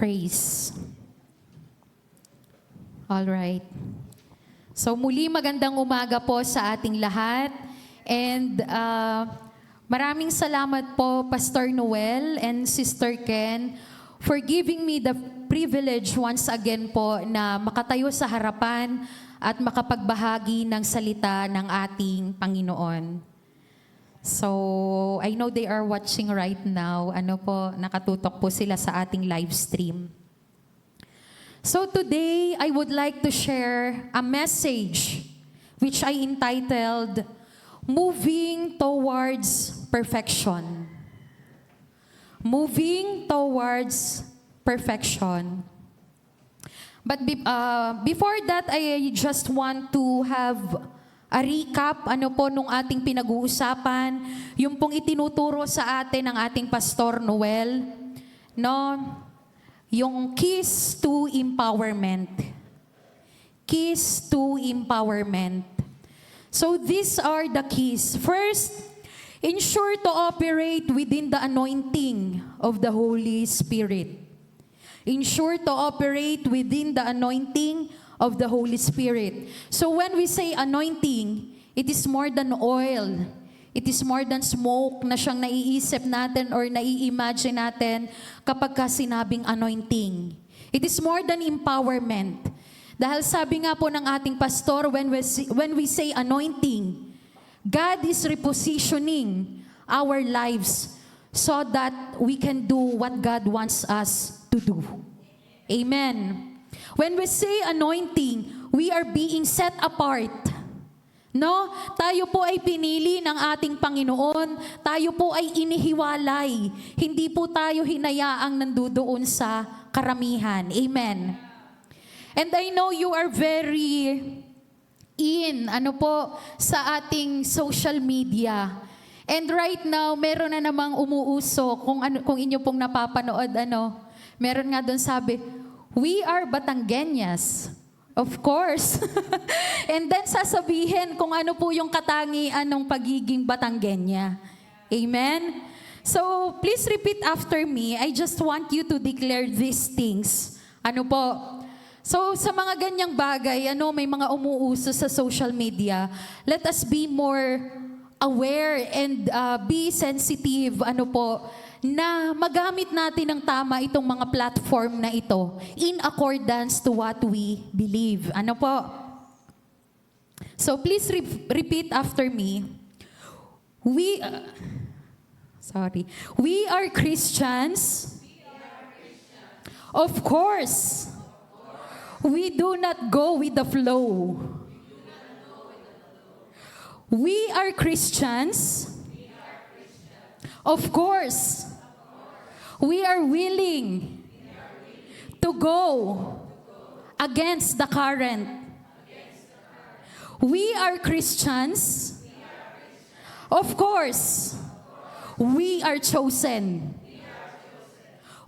praise. All right. So muli magandang umaga po sa ating lahat. And maraming salamat po Pastor Noel and Sister Ken for giving me the privilege once again po na makatayo sa harapan at makapagbahagi ng salita ng ating Panginoon. So, I know they are watching right now. Nakatutok po sila sa ating live stream. So today, I would like to share a message which I entitled, Moving Towards Perfection. Moving Towards Perfection. But before that, I just want to have a recap nung ating pinag-uusapan, yung pong itinuturo sa atin ng ating Pastor Noel, yung keys to empowerment. Keys to empowerment. So these are the keys. First, ensure to operate within the anointing of the Holy Spirit. Ensure to operate within the anointing of the Holy Spirit. So when we say anointing, it is more than oil. It is more than smoke na siyang naiisip natin or nai-imagine natin kapag sinabing anointing. It is more than empowerment. Dahil sabi nga po ng ating pastor, when we say anointing, God is repositioning our lives so that we can do what God wants us to do. Amen. When we say anointing, we are being set apart. Tayo po ay pinili ng ating Panginoon. Tayo po ay inihiwalay. Hindi po tayo hinayaang nandudoon sa karamihan. Amen. And I know you are very sa ating social media. And right now, meron na namang umuuso kung inyo pong napapanood, meron nga doon sabi, we are Batangueñas. Of course. And then sasabihin kung ano po yung katangian ng pagiging Batangueña. Amen? So, please repeat after me. I just want you to declare these things. So, sa mga ganyang bagay, may mga umuuso sa social media, let us be more aware and be sensitive, na magamit natin ng tama itong mga platform na ito in accordance to what we believe. So please repeat after me. We are Christians. Of course. We do not go with the flow. We are Christians. Of course. We are willing to go against the current. We are Christians. Of course. We are chosen.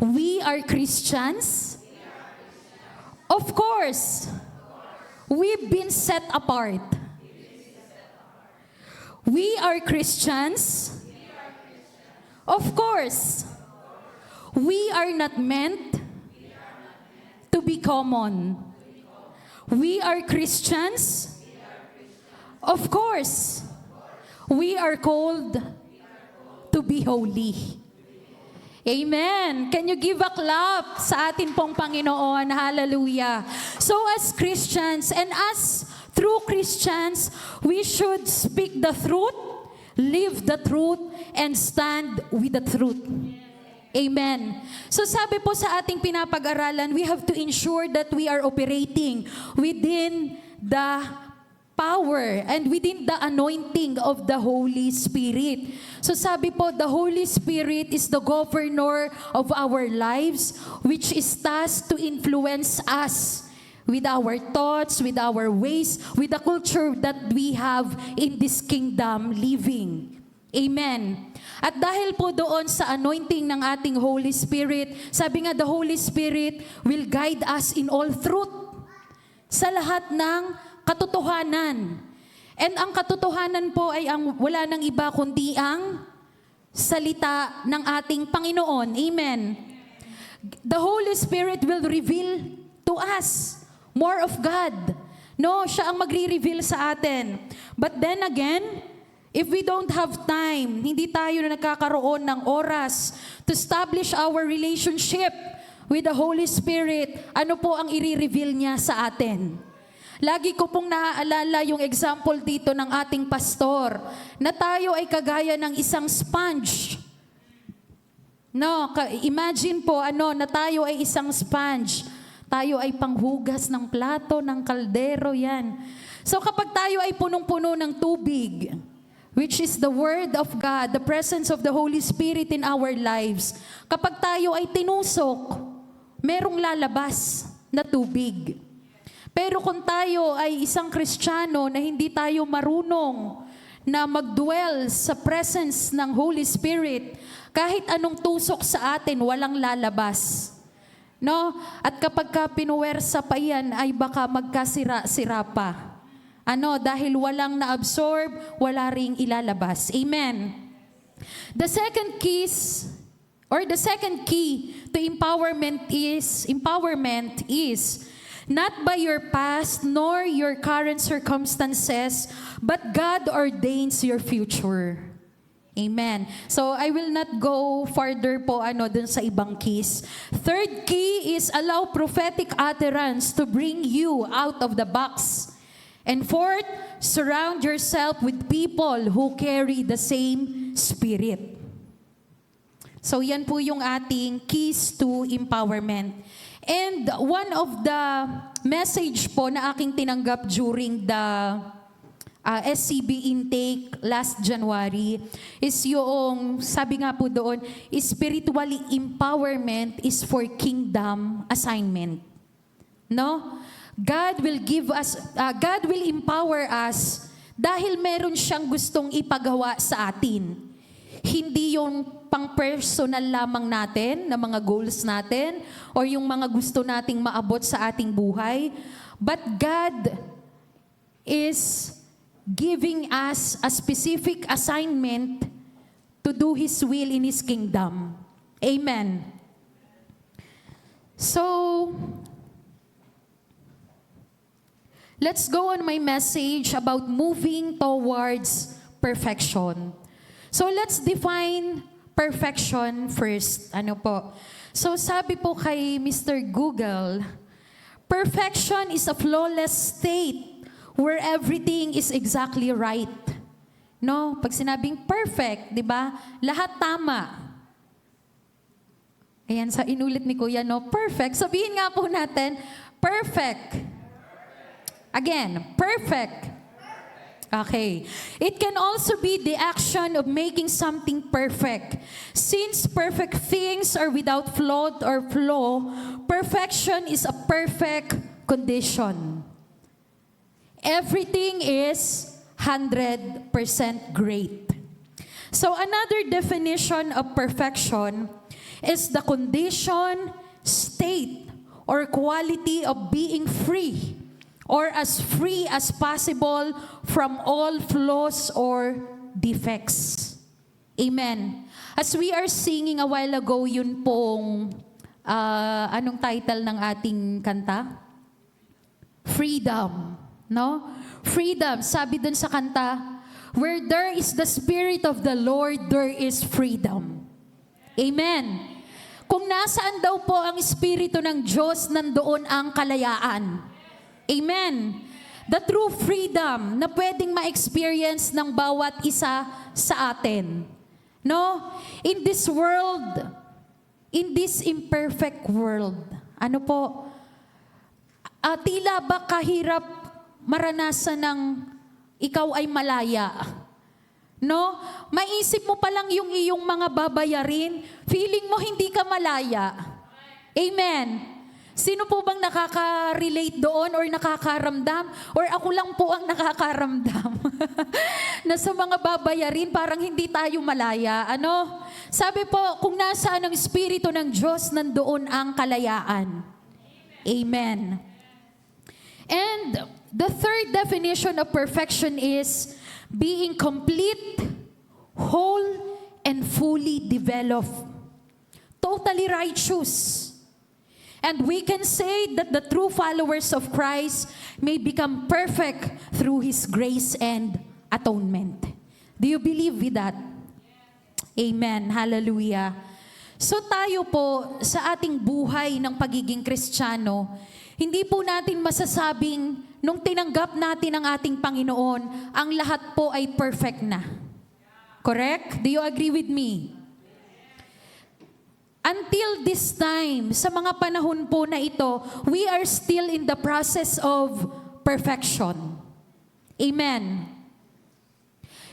We are Christians. Of course. We've been set apart. We are Christians. Of course. We are not meant to be common. We are Christians. Of course. We are called to be holy. Amen. Can you give a clap sa atin pong Panginoon? Hallelujah. So as Christians and as true Christians, we should speak the truth, live the truth, and stand with the truth. Amen. So sabi po sa ating pinapag-aralan, we have to ensure that we are operating within the power and within the anointing of the Holy Spirit. So sabi po, the Holy Spirit is the governor of our lives, which is tasked to influence us with our thoughts, with our ways, with the culture that we have in this kingdom living. Amen. At dahil po doon sa anointing ng ating Holy Spirit, sabi nga the Holy Spirit will guide us in all truth sa lahat ng katotohanan. And ang katotohanan po ay wala nang iba kundi ang salita ng ating Panginoon. Amen. The Holy Spirit will reveal to us more of God. No, siya ang magre-reveal sa atin. But then again, if we don't have time, hindi tayo na nagkakaroon ng oras to establish our relationship with the Holy Spirit, ano po ang i-reveal niya sa atin? Lagi ko pong naaalala yung example dito ng ating pastor, na tayo ay kagaya ng isang sponge. No, imagine po na tayo ay isang sponge. Tayo ay panghugas ng plato, ng kaldero, yan. So kapag tayo ay punong-puno ng tubig, which is the Word of God, the presence of the Holy Spirit in our lives, kapag tayo ay tinusok, merong lalabas na tubig. Pero kung tayo ay isang Kristiyano na hindi tayo marunong na mag-dwell sa presence ng Holy Spirit, kahit anong tusok sa atin, walang lalabas. No? At kapag pinuwersa pa yan, ay baka magkasira-sira pa. Dahil walang na-absorb, wala ring ilalabas. Amen. The second key to empowerment is not by your past nor your current circumstances, but God ordains your future. Amen. So I will not go further po dun sa ibang keys. Third key is allow prophetic utterance to bring you out of the box. And fourth, surround yourself with people who carry the same spirit. So yan po yung ating keys to empowerment. And one of the message po na aking tinanggap during the SCB intake last January is yung, sabi nga po doon, spiritually empowerment is for kingdom assignment. No? God will empower us dahil meron siyang gustong ipagawa sa atin. Hindi yung pang-personal lamang natin, na mga goals natin, or yung mga gusto nating maabot sa ating buhay. But God is giving us a specific assignment to do His will in His kingdom. Amen. So, let's go on my message about moving towards perfection. So let's define perfection first. So sabi po kay Mr. Google, perfection is a flawless state where everything is exactly right. No? Pag sinabing perfect, di ba? Lahat tama. Ayan, sa inulit ni Kuya, perfect. Sabihin nga po natin, perfect. Again, perfect. Okay. It can also be the action of making something perfect. Since perfect things are without flaw or flaw, perfection is a perfect condition. Everything is 100% great. So another definition of perfection is the condition, state, or quality of being free, or as free as possible from all flaws or defects. Amen. As we are singing a while ago, yun pong, anong title ng ating kanta? Freedom. No? Freedom. Sabi dun sa kanta, where there is the Spirit of the Lord, there is freedom. Amen. Kung nasaan daw po ang Espiritu ng Diyos, nandoon ang kalayaan. Amen. The true freedom na pwedeng ma-experience ng bawat isa sa atin. No? In this world, in this imperfect world, tila ba kahirap maranasan ng ikaw ay malaya? No? Maisip mo pa lang yung iyong mga babayarin, feeling mo hindi ka malaya. Amen. Sino po bang nakaka-relate doon or nakakaramdam? Or ako lang po ang nakakaramdam na sa mga babayarin parang hindi tayo malaya. Sabi po, kung nasaan ang Espiritu ng Diyos, nandoon ang kalayaan. Amen. And the third definition of perfection is being complete, whole, and fully developed. Totally righteous. And we can say that the true followers of Christ may become perfect through His grace and atonement. Do you believe with that? Amen. Hallelujah. So tayo po sa ating buhay ng pagiging Kristiyano, hindi po natin masasabing nung tinanggap natin ang ating Panginoon, ang lahat po ay perfect na. Correct? Do you agree with me? Until this time, sa mga panahon po na ito, we are still in the process of perfection. Amen.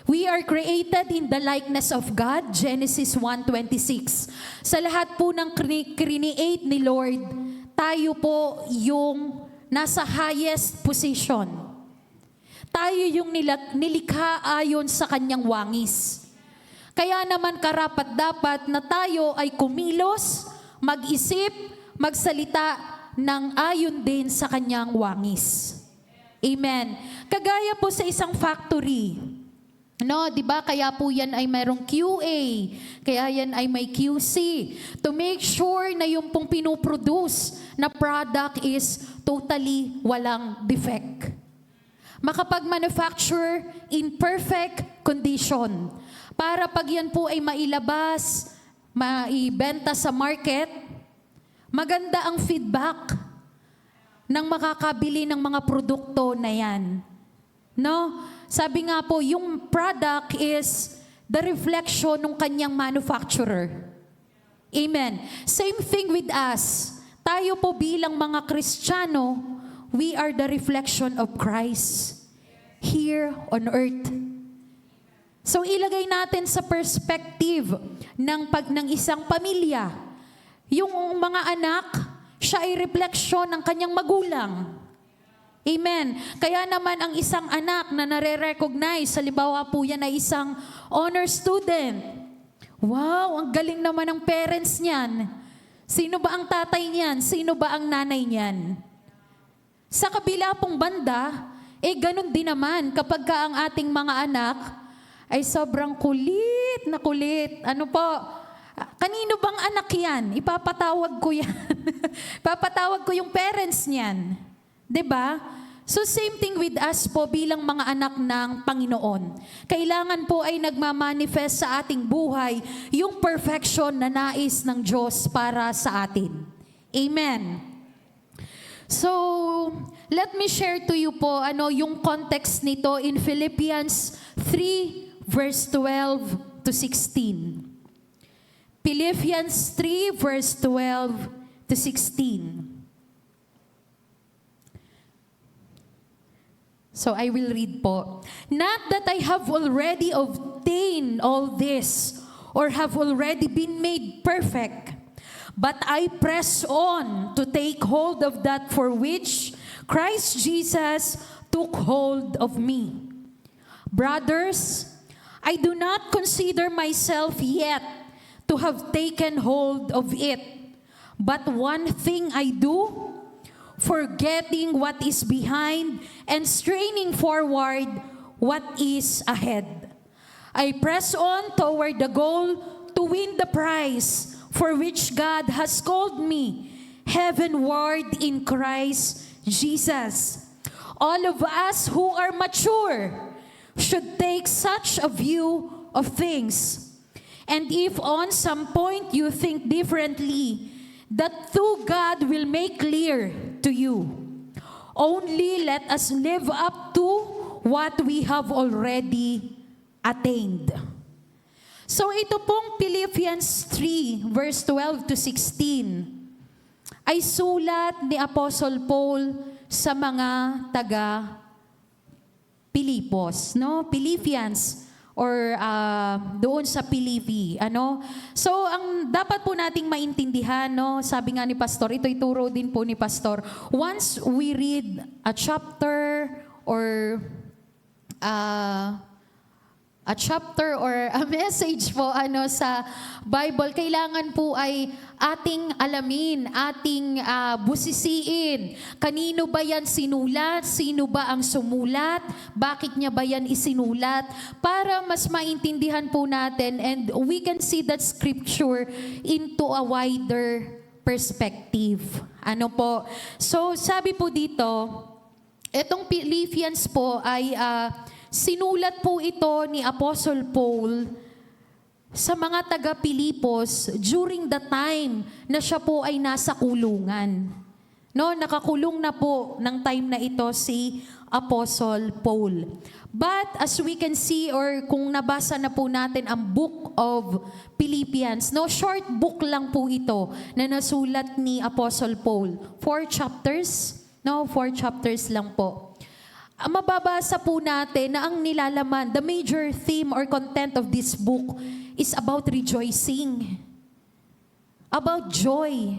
We are created in the likeness of God, Genesis 1:26. Sa lahat po ng create ni Lord, tayo po yung nasa highest position. Tayo yung nilikha ayon sa kanyang wangis. Kaya naman karapat-dapat na tayo ay kumilos, mag-isip, magsalita ng ayon din sa kanyang wangis. Amen. Kagaya po sa isang factory. No, 'di ba? Kaya po 'yan ay mayroong QA, kaya 'yan ay may QC to make sure na yung pong pinoproduce na product is totally walang defect. Makapag-manufacture in perfect condition. Para pag yan po ay mailabas, maibenta sa market, maganda ang feedback ng makakabili ng mga produkto na yan. No? Sabi nga po, yung product is the reflection ng kanyang manufacturer. Amen. Same thing with us. Tayo po bilang mga Kristiyano, we are the reflection of Christ here on earth. So ilagay natin sa perspective ng isang pamilya. Yung mga anak, siya ay refleksyon ng kanyang magulang. Amen. Kaya naman ang isang anak na nare-recognize, halimbawa po yan ay isang honor student. Wow, ang galing naman ng parents niyan. Sino ba ang tatay niyan? Sino ba ang nanay niyan? Sa kabila pong banda, ganun din naman kapag ka ang ating mga anak ay sobrang kulit na kulit. Ano po? Kanino bang anak yan? Ipapatawag ko yan. Papatawag ko yung parents niyan. 'Di ba? So same thing with us po bilang mga anak ng Panginoon. Kailangan po ay nagmamanifest sa ating buhay yung perfection na nais ng Diyos para sa atin. Amen. So, let me share to you po yung context nito in Philippians 3 verse 12 to 16. Philippians 3 verse 12 to 16. So I will read po. Not that I have already obtained all this or have already been made perfect, but I press on to take hold of that for which Christ Jesus took hold of me. Brothers, I do not consider myself yet to have taken hold of it, but one thing I do, forgetting what is behind and straining forward what is ahead. I press on toward the goal to win the prize for which God has called me heavenward in Christ Jesus. All of us who are mature should take such a view of things. And if on some point you think differently, that too God will make clear to you. Only let us live up to what we have already attained. So ito pong Philippians 3 verse 12 to 16 ay sulat ni Apostle Paul sa mga taga Pilipos, no? Philippians or doon sa Pilipi, So ang dapat po nating maintindihan, no? Sabi nga ni Pastor, ito ituro din po ni Pastor. Once we read a chapter or a message po sa Bible, kailangan po ay ating alamin, ating busisiin. Kanino ba yan sinulat? Sino ba ang sumulat? Bakit niya ba yan isinulat? Para mas maintindihan po natin and we can see that scripture into a wider perspective. Ano po? So, sabi po dito, itong Philippians po ay sinulat po ito ni Apostle Paul sa mga taga-Pilipos during the time na siya po ay nasa kulungan. No, nakakulong na po ng time na ito si Apostle Paul. But as we can see, or kung nabasa na po natin ang book of Philippians, no, short book lang po ito na nasulat ni Apostle Paul. 4 chapters, no, 4 chapters lang po. Mababasa po natin na ang nilalaman, the major theme or content of this book is about rejoicing, about joy.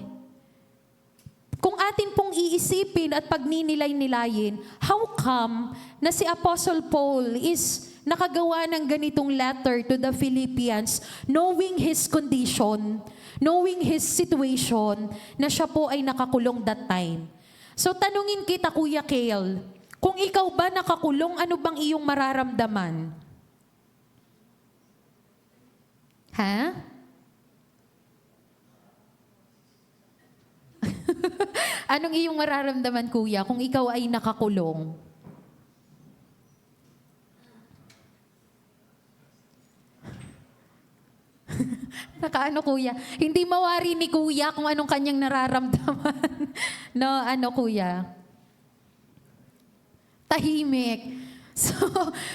Kung atin pong iisipin at pagninilay-nilayin, how come na si Apostle Paul is nakagawa ng ganitong letter to the Philippians, knowing his condition, knowing his situation, na siya po ay nakakulong that time? So tanungin kita, Kuya Kale, kung ikaw ba nakakulong, ano bang iyong mararamdaman? Ha? Anong iyong mararamdaman, Kuya, kung ikaw ay nakakulong? Nakaano, Kuya? Hindi mawari ni Kuya kung anong kanyang nararamdaman. No, ano, Kuya? Tahimik.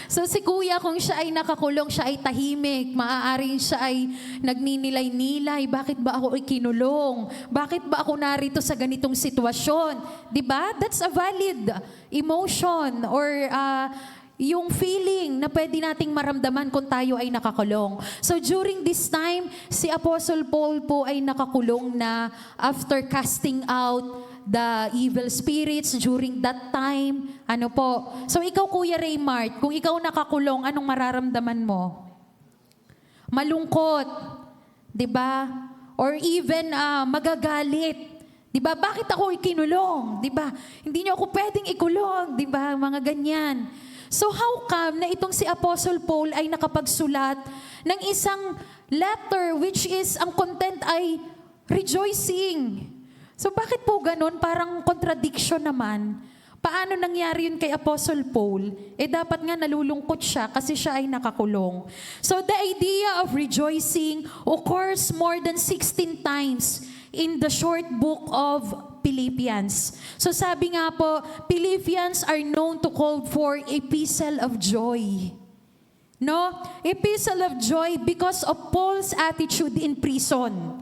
So si Kuya, kung siya ay nakakulong, siya ay tahimik. Maaaring siya ay nagninilay-nilay. Bakit ba ako ikinulong? Bakit ba ako narito sa ganitong sitwasyon? Diba? That's a valid emotion or yung feeling na pwede nating maramdaman kung tayo ay nakakulong. So during this time, si Apostle Paul po ay nakakulong na after casting out the evil spirits during that time. Ano po? So ikaw, Kuya Raymart, kung ikaw nakakulong, anong mararamdaman mo? Malungkot, 'di ba? Or even magagalit. 'Di ba? Bakit ako ikinulong? 'Di ba? Hindi niyo ako pwedeng ikulong, 'di ba? Mga ganyan. So how come na itong si Apostle Paul ay nakapagsulat ng isang letter which is ang content ay rejoicing? So bakit po ganun? Parang contradiction naman. Paano nangyari yun kay Apostle Paul? Dapat nga nalulungkot siya kasi siya ay nakakulong. So the idea of rejoicing occurs more than 16 times in the short book of Philippians. So sabi nga po, Philippians are known to call for epistle of joy. No? Epistle of joy because of Paul's attitude in prison.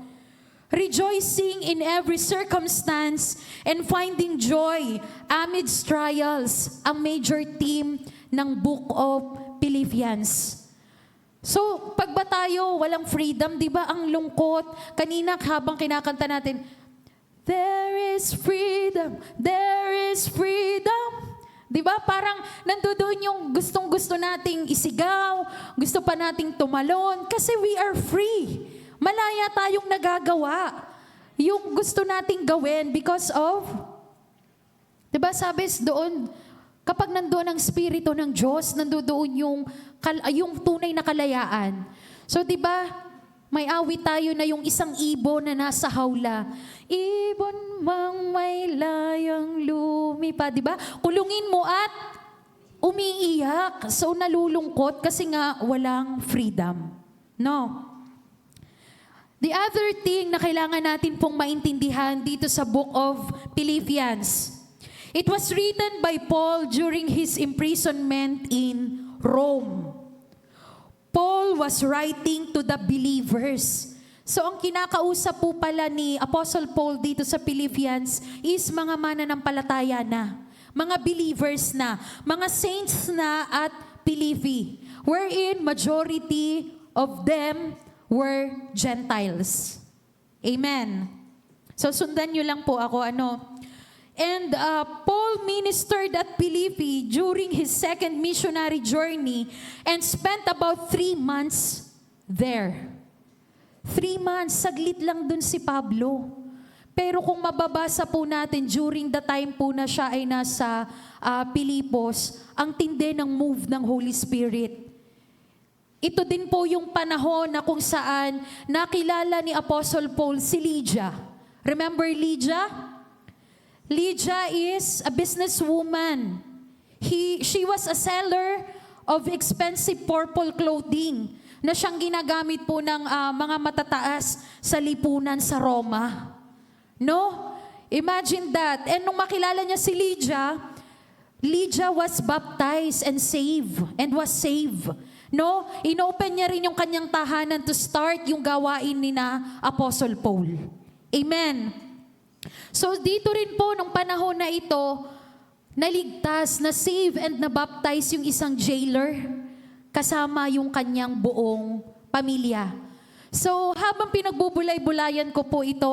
Rejoicing in every circumstance and finding joy amidst trials, ang major theme ng book of Philippians. So, pag ba tayo walang freedom, di ba ang lungkot? Kanina habang kinakanta natin, there is freedom, there is freedom. Di ba? Parang nandoon yung gustong-gusto nating isigaw, gusto pa nating tumalon, kasi we are free. Malaya tayong nagagawa. Yung gusto nating gawin because of, diba sabi doon, kapag nandoon ang Espiritu ng Diyos, nandoon yung tunay na kalayaan. So diba, may awit tayo na yung isang ibon na nasa hawla. Ibon mang may layang lumipa. Diba? Kulungin mo at umiiyak. So nalulungkot kasi nga walang freedom. No? The other thing na kailangan natin pong maintindihan dito sa book of Philippians, it was written by Paul during his imprisonment in Rome. Paul was writing to the believers. So ang kinakausap po pala ni Apostle Paul dito sa Philippians is mga mananampalataya na, mga believers na, mga saints na at Philippi, wherein majority of them were Gentiles. Amen. So sundan nyo lang po ako, And Paul ministered at Philippi during his second missionary journey and spent about 3 months there. 3 months, saglit lang dun si Pablo. Pero kung mababasa po natin during the time po na siya ay nasa Pilipos, ang tindi ng move ng Holy Spirit. Ito din po yung panahon na kung saan nakilala ni Apostle Paul si Lydia. Remember Lydia? Lydia is a businesswoman. She was a seller of expensive purple clothing na siyang ginagamit po ng mga matataas sa lipunan sa Roma. No? Imagine that. And nung makilala niya si Lydia, Lydia was baptized and was saved. No? Inopen niya rin yung kanyang tahanan to start yung gawain ni na Apostle Paul. Amen. So dito rin po, nung panahon na ito, naligtas, na-save and na-baptize yung isang jailer kasama yung kanyang buong pamilya. So habang pinagbubulay-bulayan ko po ito,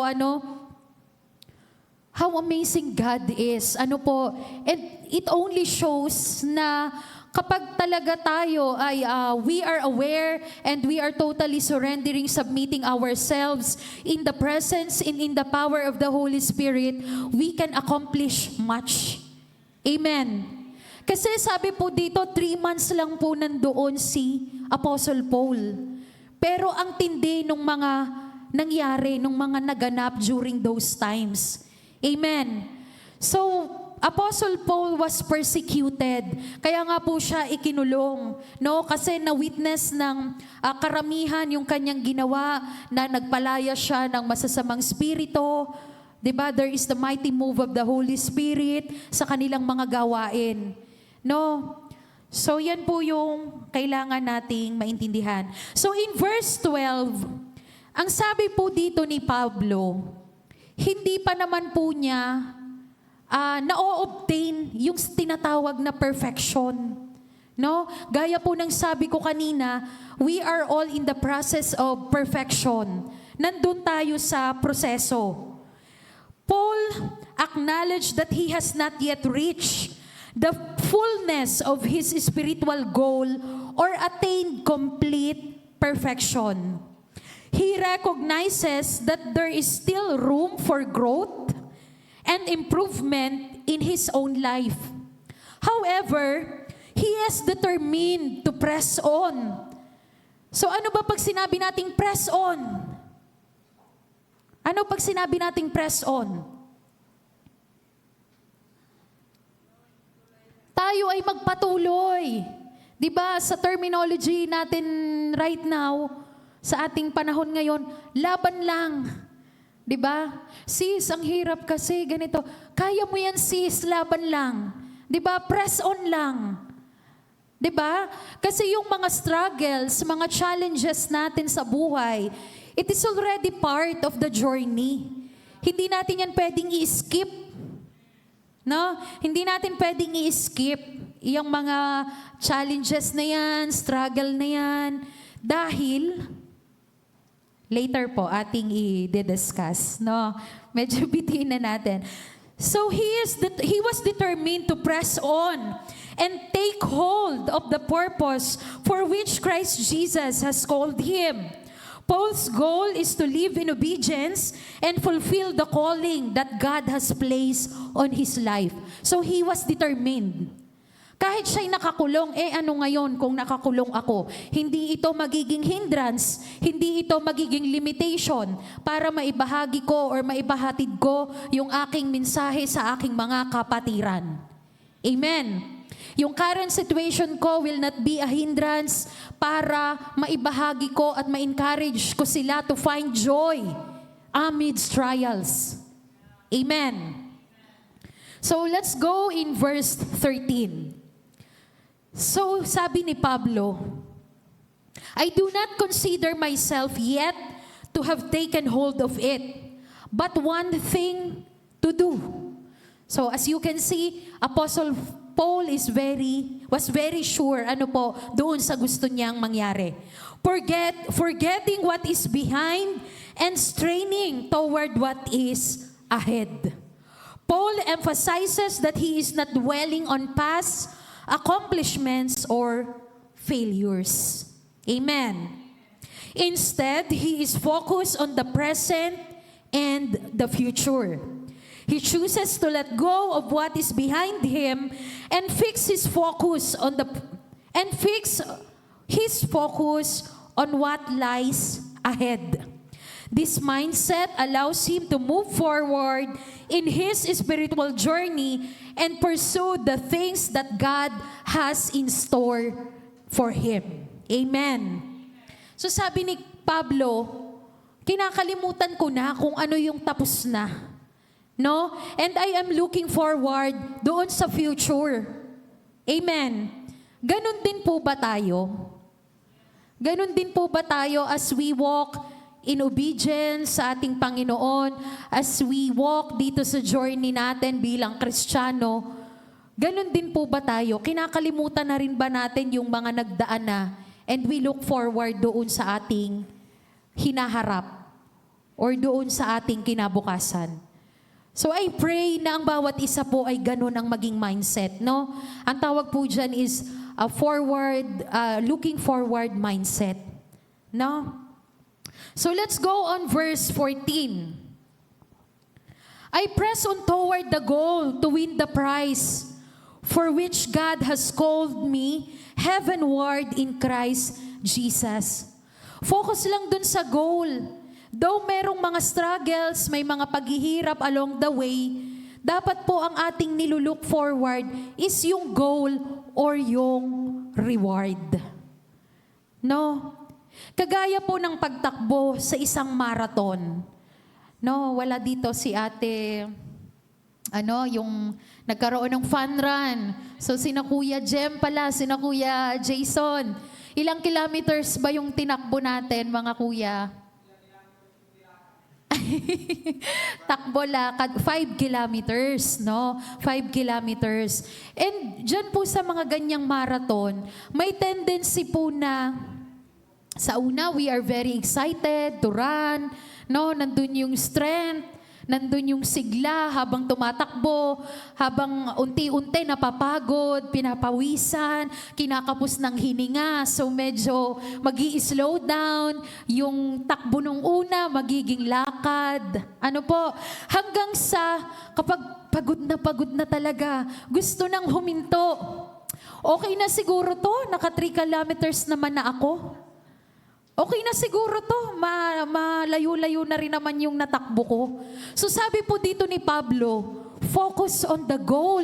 how amazing God is. And it only shows na kapag talaga tayo ay we are aware and we are totally surrendering, submitting ourselves in the presence and in the power of the Holy Spirit, we can accomplish much. Amen. Kasi sabi po dito, 3 months lang po nandoon si Apostle Paul. Pero ang tindi nung mga nangyari, nung mga naganap during those times. Amen. So, Apostle Paul was persecuted. Kaya nga po siya ikinulong. No? Kasi na-witness ng karamihan yung kanyang ginawa na nagpalaya siya ng masasamang spirito. Diba? There is the mighty move of the Holy Spirit sa kanilang mga gawain. No? So yan po yung kailangan nating maintindihan. So in verse 12, ang sabi po dito ni Pablo, hindi pa naman po niya na-obtain yung tinatawag na perfection. No? Gaya po ng sabi ko kanina, we are all in the process of perfection. Nandun tayo sa proseso. Paul acknowledged that he has not yet reached the fullness of his spiritual goal or attained complete perfection. He recognizes that there is still room for growth and improvement in his own life. However, he is determined to press on. So ano ba pag sinabi nating press on? Ano pag sinabi nating press on? Tayo ay magpatuloy. 'Di ba sa terminology natin right now, sa ating panahon ngayon, laban lang. 'Di ba? Sis, ang hirap kasi ganito. Kaya mo yan sis, laban lang. 'Di ba? Press on lang. 'Di ba? Kasi yung mga struggles, mga challenges natin sa buhay, it is already part of the journey. Hindi natin yan pwedeng i-skip. No? Hindi natin pwedeng i-skip yung mga challenges na yan, struggle na yan. Dahil, later po, ating i-discuss. No? Medyo bitiin na natin. So, he was determined to press on and take hold of the purpose for which Christ Jesus has called him. Paul's goal is to live in obedience and fulfill the calling that God has placed on his life. So he was determined. Kahit siya'y nakakulong, ano ngayon kung nakakulong ako? Hindi ito magiging hindrance, hindi ito magiging limitation para maibahagi ko or maibahatid ko yung aking mensahe sa aking mga kapatiran. Amen. Yung current situation ko will not be a hindrance para maibahagi ko at ma-encourage ko sila to find joy amidst trials. Amen. So let's go in verse 13. So sabi ni Pablo, I do not consider myself yet to have taken hold of it, but one thing to do. So as you can see, Apostle Paul was very sure doon sa gusto niyang mangyari. Forgetting what is behind and straining toward what is ahead. Paul emphasizes that he is not dwelling on past accomplishments or failures. Amen. Instead, he is focused on the present and the future. He chooses to let go of what is behind him and fix his focus on what lies ahead. This mindset allows him to move forward in his spiritual journey and pursue the things that God has in store for him. Amen. So sabi ni Pablo, kinakalimutan ko na kung ano yung tapos na. No? And I am looking forward doon sa future. Amen. Ganon din po ba tayo? Ganon din po ba tayo as we walk in obedience sa ating Panginoon, as we walk dito sa journey natin bilang Kristiyano? Ganon din po ba tayo? Kinakalimutan na rin ba natin yung mga nagdaan na and we look forward doon sa ating hinaharap or doon sa ating kinabukasan? So I pray na ang bawat isa po ay ganun ang maging mindset, no? Ang tawag po dyan is a looking forward mindset, no? So let's go on verse 14. I press on toward the goal to win the prize for which God has called me heavenward in Christ Jesus. Focus lang dun sa goal. Though merong mga struggles, may mga paghihirap along the way, dapat po ang ating nilulook forward is yung goal or yung reward. No? Kagaya po ng pagtakbo sa isang marathon. No, wala dito si ate, yung nagkaroon ng fun run. So sina Kuya Jem pala, sina Kuya Jason. Ilang kilometers ba yung tinakbo natin, mga kuya? Takbo lakad, 5 kilometers, no? 5 kilometers. And dyan po sa mga ganyang marathon, may tendency po na sa una, we are very excited to run, no? Nandun yung strength, nandun yung sigla habang tumatakbo, habang unti-unti napapagod, pinapawisan, kinakapos ng hininga. So medyo magi-slow down, yung takbo nung una magiging lakad. Ano po? Hanggang sa kapag pagod na talaga, gusto nang huminto. Okay na siguro to, naka 3 kilometers naman na ako. Okay na siguro to, malayo-layo na rin naman yung natakbo ko. So sabi po dito ni Pablo, focus on the goal.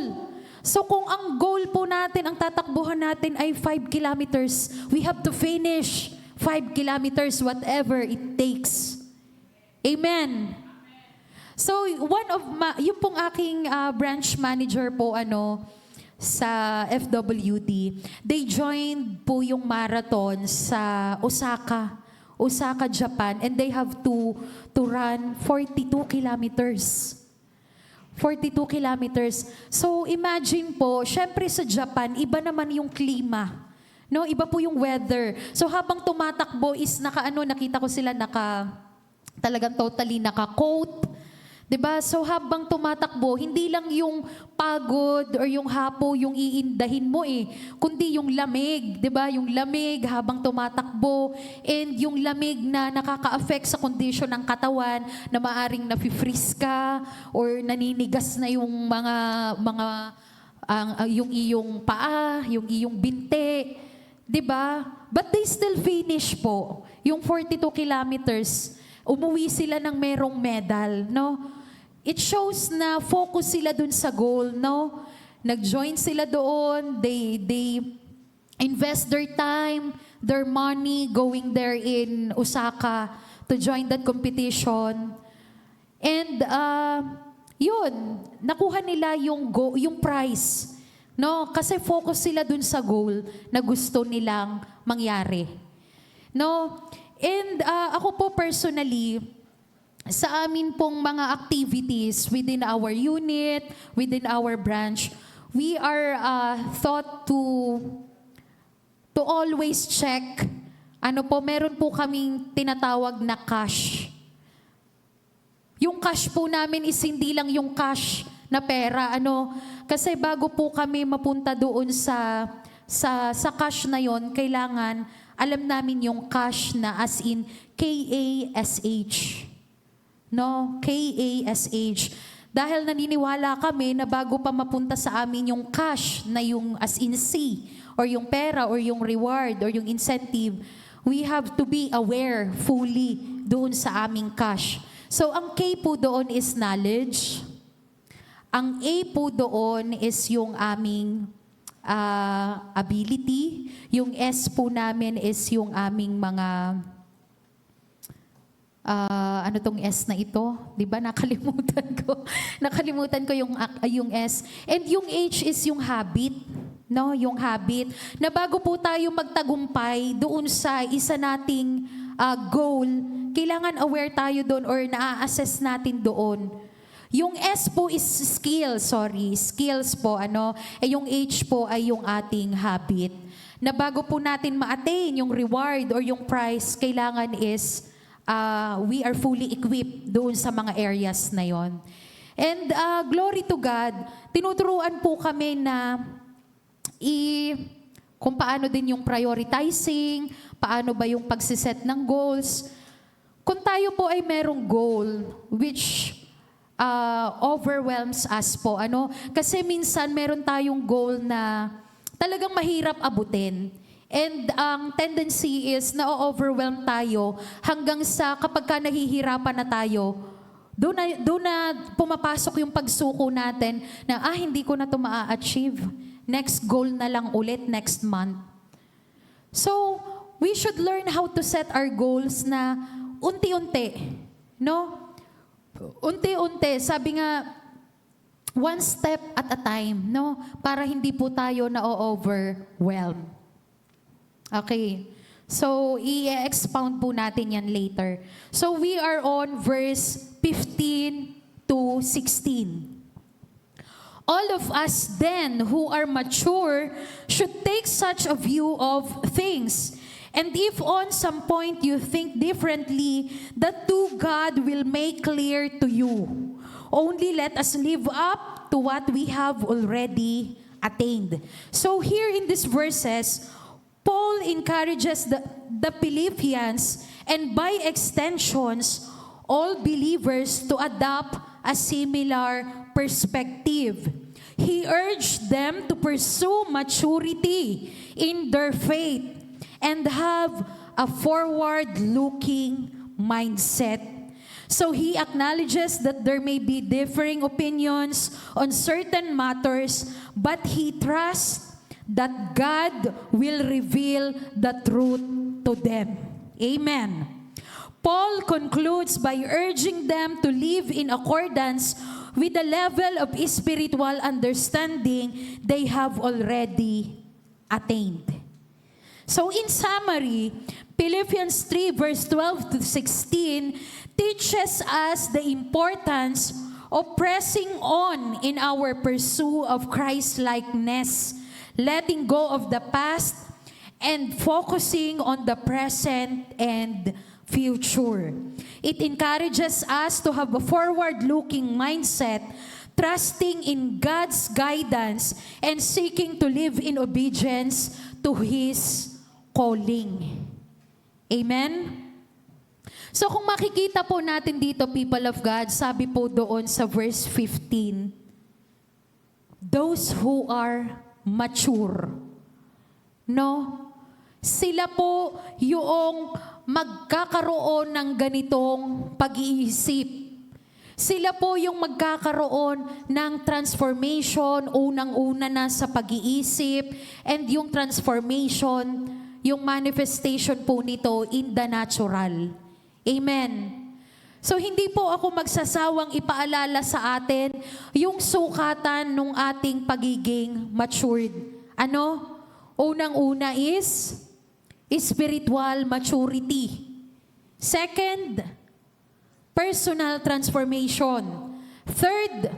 So kung ang goal po natin, ang tatakbuhan natin ay 5 kilometers, we have to finish 5 kilometers, whatever it takes. Amen. So yung pong aking branch manager po, sa FWD, they joined po yung marathon sa Osaka, Japan, and they have to run 42 kilometers. 42 kilometers. So imagine po, syempre sa Japan, iba naman yung klima. No, iba po yung weather. So habang tumatakbo is nakita ko sila talagang totally naka-coat. 'Di ba? So habang tumatakbo, hindi lang yung pagod or yung hapo yung iindahin mo kundi yung lamig, 'di ba? Yung lamig habang tumatakbo and yung lamig na nakaka-affect sa condition ng katawan na maaring nafi-freeze ka or naninigas na yung yung iyong paa, yung iyong binte, 'di ba? But they still finish po. Yung 42 kilometers, umuwi sila ng merong medal, no? It shows na focus sila dun sa goal, no? Nag-join sila doon, they invest their time, their money going there in Osaka to join that competition. And yun, nakuha nila yung prize, no? Kasi focus sila dun sa goal na gusto nilang mangyari. No? And ako po personally, sa amin pong mga activities within our unit, within our branch, we are taught to always check. Meron po kaming tinatawag na cash. Yung cash po namin is hindi lang yung cash na pera. Kasi bago po kami mapunta doon sa cash na yon, kailangan alam namin yung cash na as in K-A-S-H. No? K-A-S-H. Dahil naniniwala kami na bago pa mapunta sa amin yung cash na yung as in C, or yung pera, or yung reward, or yung incentive, we have to be aware fully doon sa aming cash. So ang K po doon is knowledge. Ang A po doon is yung aming ability. Yung S po namin is yung aming mga ano tong S na ito? 'Di ba nakalimutan ko. Nakalimutan ko yung S. And yung H is yung habit, no? Yung habit na bago po tayo magtagumpay doon sa isa nating goal, kailangan aware tayo doon or na-assess natin doon. Yung S po is skills po ano. Yung H po ay yung ating habit. Na bago po natin ma-attain yung reward or yung prize, kailangan is we are fully equipped doon sa mga areas na yon. And glory to God, tinuturuan po kami na kung paano din yung prioritizing, paano ba yung pagsiset ng goals. Kung tayo po ay merong goal which overwhelms us po, ano? Kasi minsan meron tayong goal na talagang mahirap abutin. And ang tendency is na-overwhelm tayo hanggang sa kapag ka nahihirapan na tayo, doon na pumapasok yung pagsuko natin na hindi ko na ito maa-achieve. Next goal na lang ulit next month. So, we should learn how to set our goals na unti-unti. No? Unti-unti. Sabi nga, one step at a time. No? Para hindi po tayo na-overwhelm. Okay. So, i-expound po natin yan later. So, we are on verse 15 to 16. All of us then who are mature should take such a view of things. And if on some point you think differently, that too God will make clear to you. Only let us live up to what we have already attained. So here in these verses, Paul encourages the Philippians and by extensions, all believers to adopt a similar perspective. He urged them to pursue maturity in their faith and have a forward-looking mindset. So he acknowledges that there may be differing opinions on certain matters, but he trusts that God will reveal the truth to them. Amen. Paul concludes by urging them to live in accordance with the level of spiritual understanding they have already attained. So in summary, Philippians 3 verse 12 to 16 teaches us the importance of pressing on in our pursuit of Christ-likeness, letting go of the past and focusing on the present and future. It encourages us to have a forward-looking mindset, trusting in God's guidance and seeking to live in obedience to His calling. Amen? So kung makikita po natin dito, people of God, sabi po doon sa verse 15, those who are mature. No? Sila po yung magkakaroon ng ganitong pag-iisip. Sila po yung magkakaroon ng transformation, unang-una na sa pag-iisip, and yung transformation, yung manifestation po nito in the natural. Amen. So hindi po ako magsasawang ipaalala sa atin yung sukatan ng ating pagiging matured. Ano? Unang-una is spiritual maturity. Second, personal transformation. Third,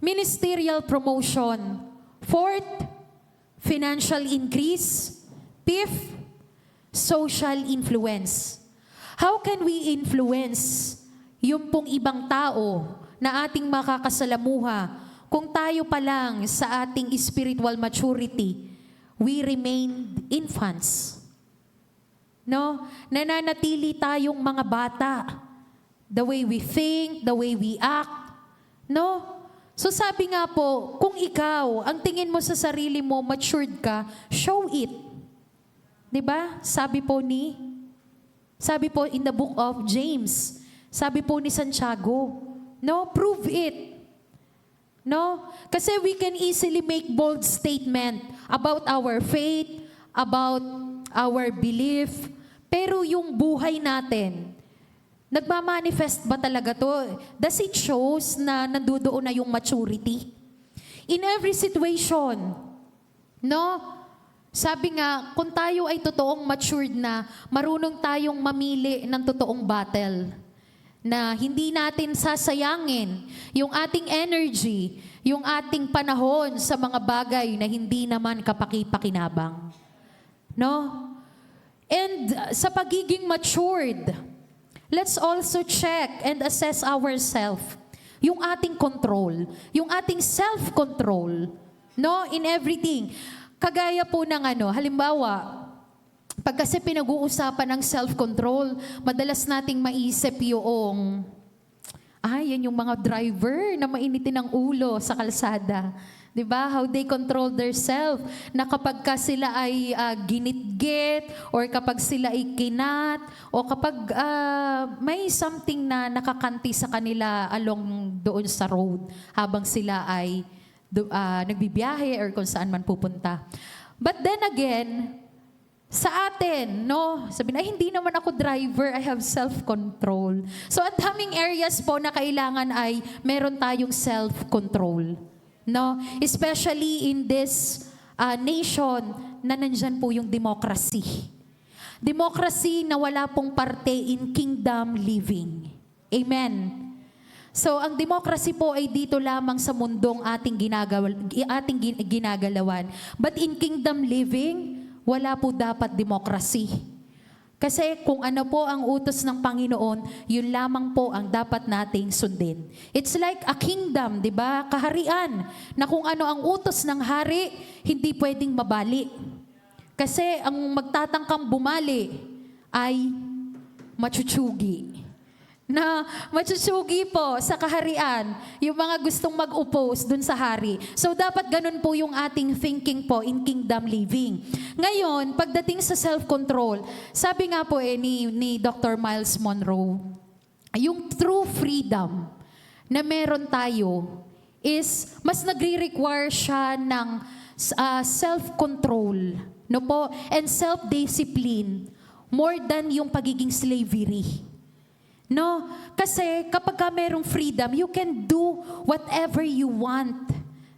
ministerial promotion. Fourth, financial increase. Fifth, social influence. How can we influence yung pong ibang tao na ating makakasalamuha kung tayo pa lang sa ating spiritual maturity, we remain infants? No? Nananatili tayong mga bata. The way we think, the way we act. No? So sabi nga po, kung ikaw, ang tingin mo sa sarili mo, matured ka, show it. 'Di ba? Sabi po in the book of James, sabi po ni Santiago, no, prove it. No? Kasi we can easily make bold statement about our faith, about our belief, pero yung buhay natin, nagmamanifest ba talaga to? Does it shows na nandoon na yung maturity? In every situation, no? Sabi nga, kung tayo ay totoong matured na, marunong tayong mamili ng totoong battle. Na hindi natin sasayangin yung ating energy, yung ating panahon sa mga bagay na hindi naman kapaki-pakinabang. No? And sa pagiging matured, let's also check and assess ourselves. Yung ating control, yung ating self-control, no? In everything. Kagaya po ng halimbawa, pag kasi pinag-uusapan ng self-control, madalas nating maisip yung, yan yung mga driver na mainitin ng ulo sa kalsada. 'Di ba? How they control their self. Na kapag ka sila ay ginitgit, or kapag sila ay kinat, o kapag may something na nakakanti sa kanila along doon sa road, habang sila ay nagbibiyahe or kung saan man pupunta. But then again, sa atin, no? Sabi na, hindi naman ako driver, I have self-control. So at daming areas po na kailangan ay meron tayong self-control. No? Especially in this nation na nandyan po yung democracy. Democracy na wala pong parte in kingdom living. Amen. So, ang democracy po ay dito lamang sa mundong ating ginagalawan. But in kingdom living, wala po dapat democracy. Kasi kung ano po ang utos ng Panginoon, yun lamang po ang dapat nating sundin. It's like a kingdom, di ba? Kaharian, na kung ano ang utos ng hari, hindi pwedeng mabali. Kasi ang magtatangkang bumali ay machuchugi. Na machuchugi po sa kaharian, yung mga gustong mag-oppose dun sa hari. So dapat ganun po yung ating thinking po in kingdom living. Ngayon, pagdating sa self-control, sabi nga po ni Dr. Miles Monroe, yung true freedom na meron tayo is mas nagre-require siya ng self-control, no po, and self-discipline more than yung pagiging slavery. No? Kasi kapag ka merong freedom, you can do whatever you want.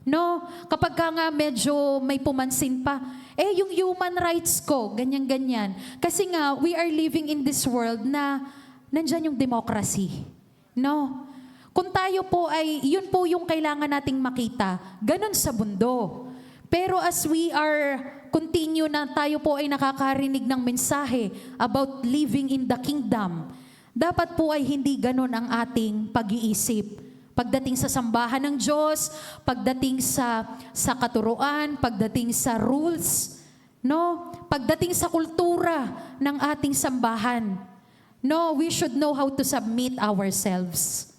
No? Kapag ka nga medyo may pumansin pa, yung human rights ko, ganyan-ganyan. Kasi nga, we are living in this world na nandyan yung democracy. No? Kung tayo po ay, yun po yung kailangan nating makita. Ganun sa mundo. Pero as we are continue na tayo po ay nakakarinig ng mensahe about living in the kingdom, dapat po ay hindi ganun ang ating pag-iisip. Pagdating sa sambahan ng Diyos, pagdating sa katuruan, pagdating sa rules, no? Pagdating sa kultura ng ating sambahan. No, we should know how to submit ourselves.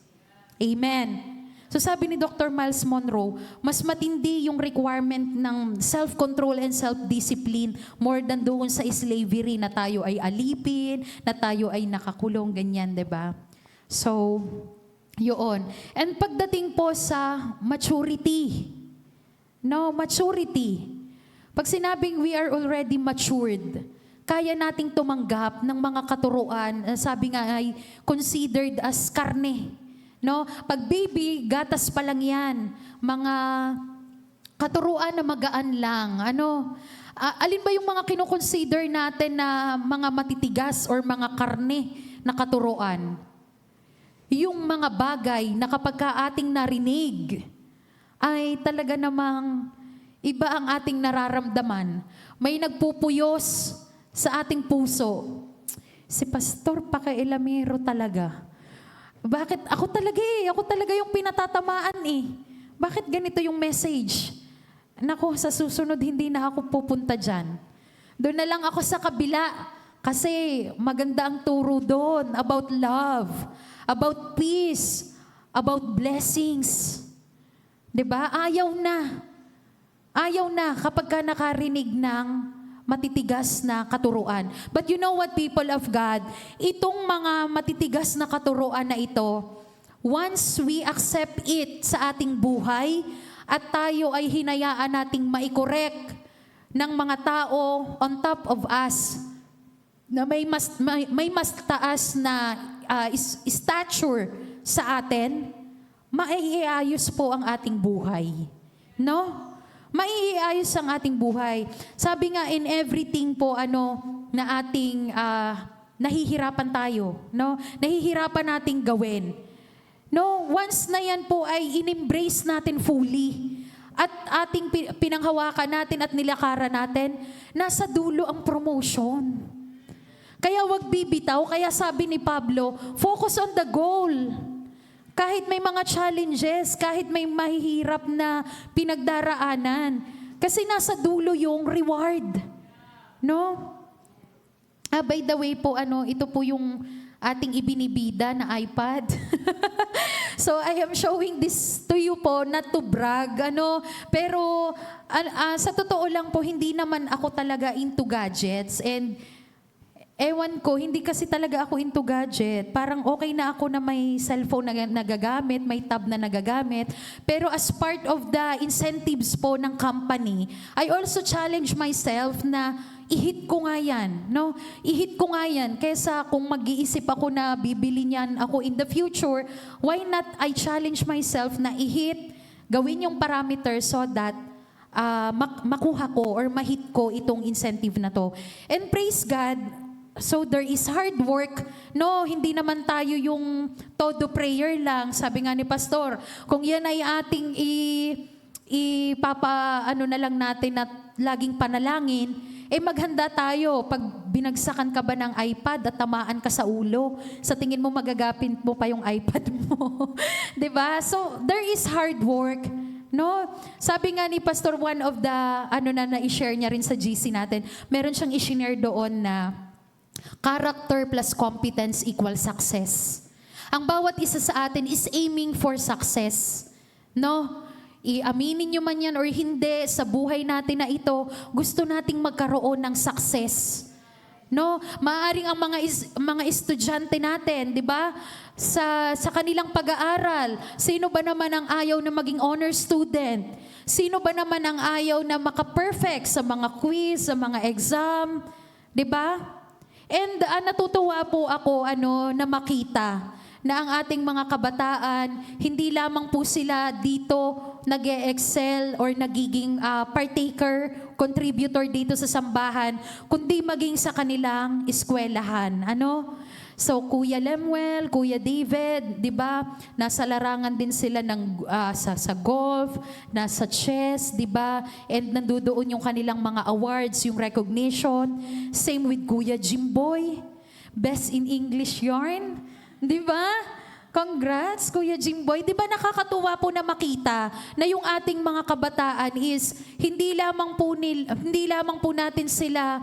Amen. So sabi ni Dr. Miles Monroe, mas matindi yung requirement ng self-control and self-discipline more than doon sa slavery na tayo ay alipin, na tayo ay nakakulong, ganyan, 'di ba? So, yun. And pagdating po sa maturity, no, maturity. Pag sinabing we are already matured, kaya nating tumanggap ng mga katuruan, sabi nga ay considered as karne. No? Pag baby, gatas pa lang yan. Mga katuruan na magaan lang. Alin ba yung mga kinoconsider natin na mga matitigas or mga karne na katuruan? Yung mga bagay na kapag ating narinig, ay talaga namang iba ang ating nararamdaman. May nagpupuyos sa ating puso. Si Pastor Pakailamero talaga. Bakit? Ako talaga yung pinatatamaan eh. Bakit ganito yung message? Naku, sa susunod hindi na ako pupunta dyan. Doon na lang ako sa kabila. Kasi maganda ang turo doon about love, about peace, about blessings. 'Di ba? Ayaw na kapag ka nakarinig ng matitigas na katuruan. But you know what, people of God? Itong mga matitigas na katuruan na ito, once we accept it sa ating buhay at tayo ay hinayaan nating maikorek ng mga tao on top of us na may mas taas na stature sa atin, maiayos po ang ating buhay. No? Maiayos ang ating buhay. Sabi nga in everything po na ating nahihirapan tayo, no? Nahihirapan nating gawin. No, once na yan po ay in-embrace natin fully at ating pinanghawakan natin at nilakaran natin, nasa dulo ang promotion. Kaya wag bibitaw, kaya sabi ni Pablo, focus on the goal. Kahit may mga challenges, kahit may mahihirap na pinagdaraanan, kasi nasa dulo yung reward. No? By the way po, ito po yung ating ibinibida na iPad. So I am showing this to you po, not to brag, pero sa totoo lang po, hindi naman ako talaga into gadgets, and ewan ko, hindi kasi talaga ako into gadget. Parang okay na ako na may cellphone na nagagamit, may tab na nagagamit. Pero as part of the incentives po ng company, I also challenge myself na i-hit ko nga yan. No? I-hit ko nga yan. Kesa kung mag-iisip ako na bibili niyan ako in the future, why not I challenge myself na i-hit, gawin yung parameter so that makuha ko or ma-hit ko itong incentive na to. And praise God, so there is hard work. No, hindi naman tayo yung todo prayer lang. Sabi nga ni Pastor, kung yan ay ating na lang natin at laging panalangin, maghanda tayo. Pag binagsakan ka ba ng iPad at tamaan ka sa ulo, sa tingin mo magagapin mo pa yung iPad mo. 'Di ba? So there is hard work. No? Sabi nga ni Pastor, one of the na i-share niya rin sa GC natin, meron siyang i-share doon na character plus competence equals success. Ang bawat isa sa atin is aiming for success. No? Iaminin nyo man yan or hindi, sa buhay natin na ito, gusto nating magkaroon ng success. No? Maaring ang mga estudyante natin, di ba? Sa kanilang pag-aaral, sino ba naman ang ayaw na maging honor student? Sino ba naman ang ayaw na maka-perfect sa mga quiz, sa mga exam? Di ba? And natutuwa po ako na makita na ang ating mga kabataan, hindi lamang po sila dito nag-e-excel or nagiging partaker, contributor dito sa sambahan, kundi maging sa kanilang eskwelahan. So, Kuya Lemuel, Kuya David, di ba? Nasa larangan din sila sa golf, nasa chess, di ba? And nandoon yung kanilang mga awards, yung recognition. Same with Kuya Jimboy, Best in English Yarn, di ba? Congrats, Kuya Jimboy. Di ba nakakatuwa po na makita na yung ating mga kabataan is hindi lamang po natin sila